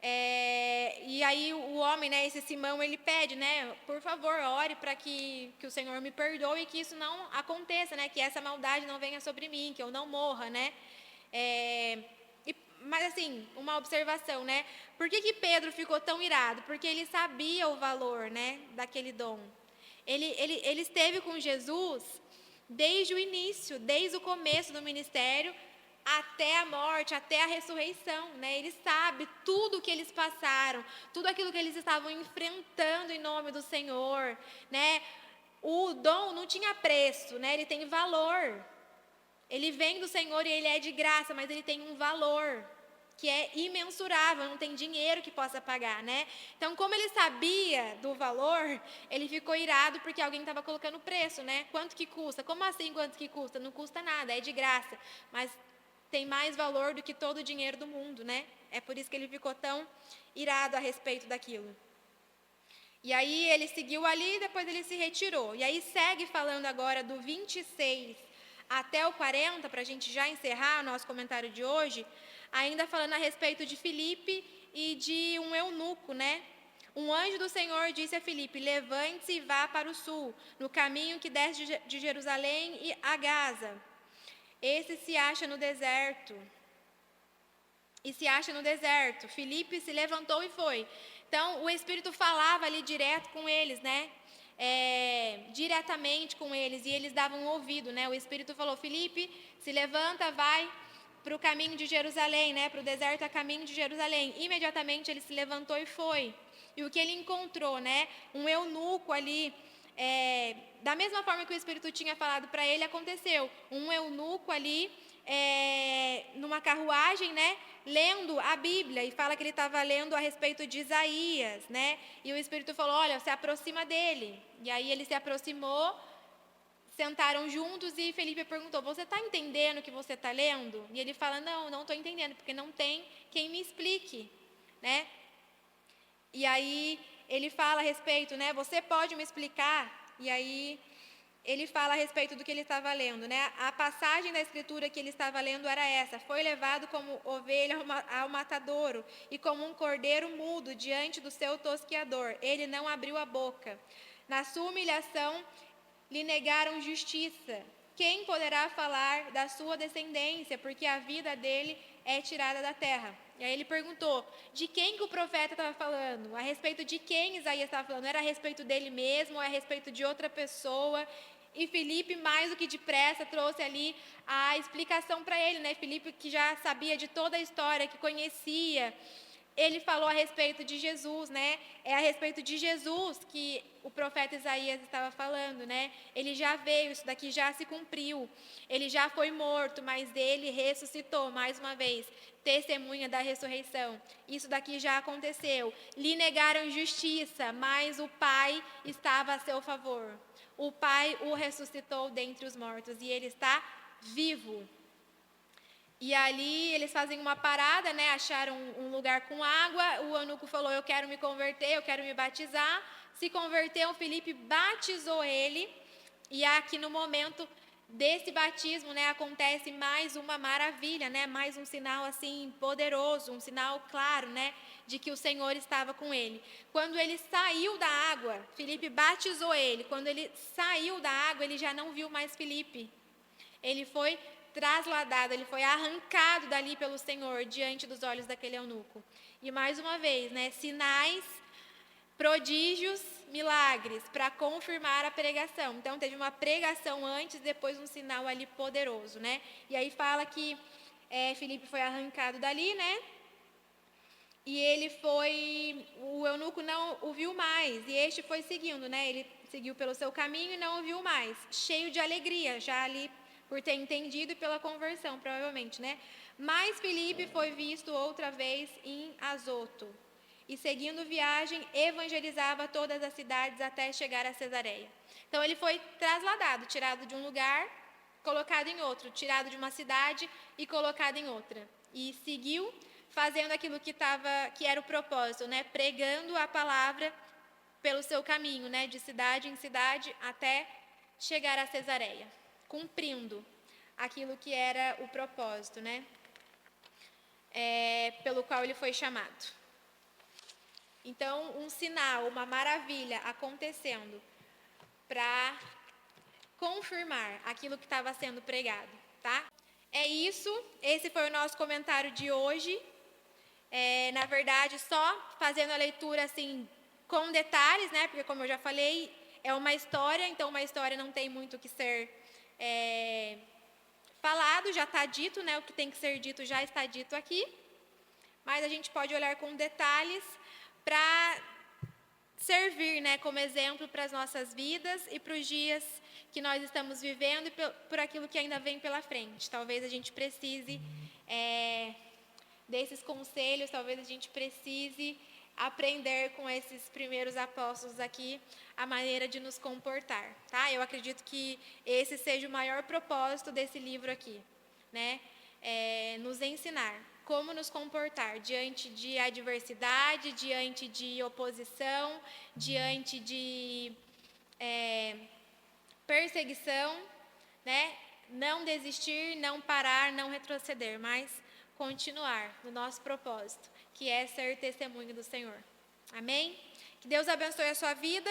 e aí o homem, né, esse Simão, ele pede, né, por favor, ore para que o Senhor me perdoe e que isso não aconteça, né, que essa maldade não venha sobre mim, que eu não morra, né. Mas assim, uma observação, né, por que Pedro ficou tão irado? Porque ele sabia o valor, né, daquele dom. Ele esteve com Jesus desde o início, desde o começo do ministério, até a morte, até a ressurreição, né? Ele sabe tudo o que eles passaram, tudo aquilo que eles estavam enfrentando em nome do Senhor, né? O dom não tinha preço, né? Ele tem valor. Ele vem do Senhor e ele é de graça, mas ele tem um valor que é imensurável, não tem dinheiro que possa pagar, né? Então, como ele sabia do valor, ele ficou irado porque alguém estava colocando preço, né? Quanto que custa? Como assim quanto que custa? Não custa nada, é de graça, mas tem mais valor do que todo o dinheiro do mundo, né? É por isso que ele ficou tão irado a respeito daquilo. E aí ele seguiu ali e depois ele se retirou. E aí segue falando agora do 26 até o 40, para a gente já encerrar o nosso comentário de hoje, ainda falando a respeito de Filipe e de um eunuco, né? Um anjo do Senhor disse a Filipe, levante-se e vá para o sul, no caminho que desce de Jerusalém a Gaza. Esse se acha no deserto. Filipe se levantou e foi. Então, o Espírito falava ali direto com eles, né? Diretamente com eles, e eles davam ouvido, né? O Espírito falou, Filipe, se levanta, vai para o caminho de Jerusalém, né? Para o deserto a caminho de Jerusalém. Imediatamente ele se levantou e foi. E o que ele encontrou, né? Um eunuco ali, da mesma forma que o Espírito tinha falado para ele, aconteceu. Um eunuco ali, numa carruagem, né? Lendo a Bíblia, e fala que ele estava lendo a respeito de Isaías, né? E o Espírito falou, olha, se aproxima dele. E aí ele se aproximou, sentaram juntos e Felipe perguntou, você está entendendo o que você está lendo? E ele fala, não estou entendendo, porque não tem quem me explique, né? E aí ele fala a respeito, né? Você pode me explicar? E aí ele fala a respeito do que ele estava lendo, né? A passagem da escritura que ele estava lendo era essa, foi levado como ovelha ao matadouro e como um cordeiro mudo diante do seu tosqueador. Ele não abriu a boca. Na sua humilhação, lhe negaram justiça. Quem poderá falar da sua descendência, porque a vida dele é tirada da terra? E aí ele perguntou, de quem que o profeta estava falando? A respeito de quem Isaías estava falando? Era a respeito dele mesmo ou é a respeito de outra pessoa? E Filipe, mais do que depressa, trouxe ali a explicação para ele, né? Filipe, que já sabia de toda a história, que conhecia ele falou a respeito de Jesus, né? É a respeito de Jesus que o profeta Isaías estava falando, né? Ele já veio, isso daqui já se cumpriu. Ele já foi morto, mas ele ressuscitou mais uma vez. Testemunha da ressurreição. Isso daqui já aconteceu. Lhe negaram justiça, mas o Pai estava a seu favor. O Pai o ressuscitou dentre os mortos e ele está vivo. E ali eles fazem uma parada, né? Acharam um lugar com água. O eunuco falou: eu quero me converter, eu quero me batizar. Se converteu, Filipe batizou ele. E aqui no momento desse batismo, né, acontece mais uma maravilha, né? Mais um sinal assim poderoso, um sinal claro, né, de que o Senhor estava com ele. Quando ele saiu da água, Filipe batizou ele. Quando ele saiu da água, ele já não viu mais Filipe. Ele foi trasladado, ele foi arrancado dali pelo Senhor diante dos olhos daquele eunuco. E mais uma vez, né, sinais, prodígios, milagres para confirmar a pregação. Então teve uma pregação antes, depois um sinal ali poderoso, né? E aí fala que Filipe foi arrancado dali, né? E o eunuco não o viu mais, e este foi seguindo, né? Ele seguiu pelo seu caminho e não o viu mais, cheio de alegria, já ali por ter entendido e pela conversão, provavelmente, né? Mas Filipe foi visto outra vez em Azoto, e seguindo viagem, evangelizava todas as cidades até chegar a Cesareia. Então ele foi trasladado, tirado de um lugar, colocado em outro, tirado de uma cidade e colocado em outra. E seguiu fazendo aquilo que era o propósito, né? Pregando a palavra pelo seu caminho, né? De cidade em cidade até chegar a Cesareia, cumprindo aquilo que era o propósito, né? Pelo qual ele foi chamado. Então, um sinal, uma maravilha acontecendo para confirmar aquilo que estava sendo pregado, tá? É isso, esse foi o nosso comentário de hoje. Na verdade, só fazendo a leitura assim com detalhes, né? Porque como eu já falei, é uma história, então uma história não tem muito o que ser falado, já está dito, né? O que tem que ser dito já está dito aqui. Mas a gente pode olhar com detalhes para servir, né, como exemplo para as nossas vidas e para os dias que nós estamos vivendo e por aquilo que ainda vem pela frente. Talvez a gente precise desses conselhos, talvez a gente precise aprender com esses primeiros apóstolos aqui a maneira de nos comportar, tá? Eu acredito que esse seja o maior propósito desse livro aqui, né? Nos ensinar como nos comportar diante de adversidade, diante de oposição, diante de perseguição, né? Não desistir, não parar, não retroceder, mas continuar no nosso propósito, que é ser testemunho do Senhor. Amém? Que Deus abençoe a sua vida.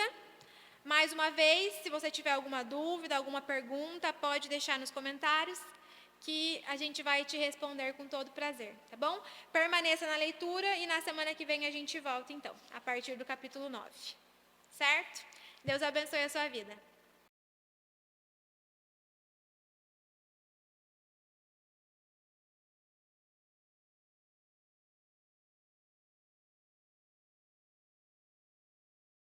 Mais uma vez, se você tiver alguma dúvida, alguma pergunta, pode deixar nos comentários, que a gente vai te responder com todo prazer, tá bom? Permaneça na leitura e na semana que vem a gente volta, então, a partir do capítulo 9. Certo? Deus abençoe a sua vida.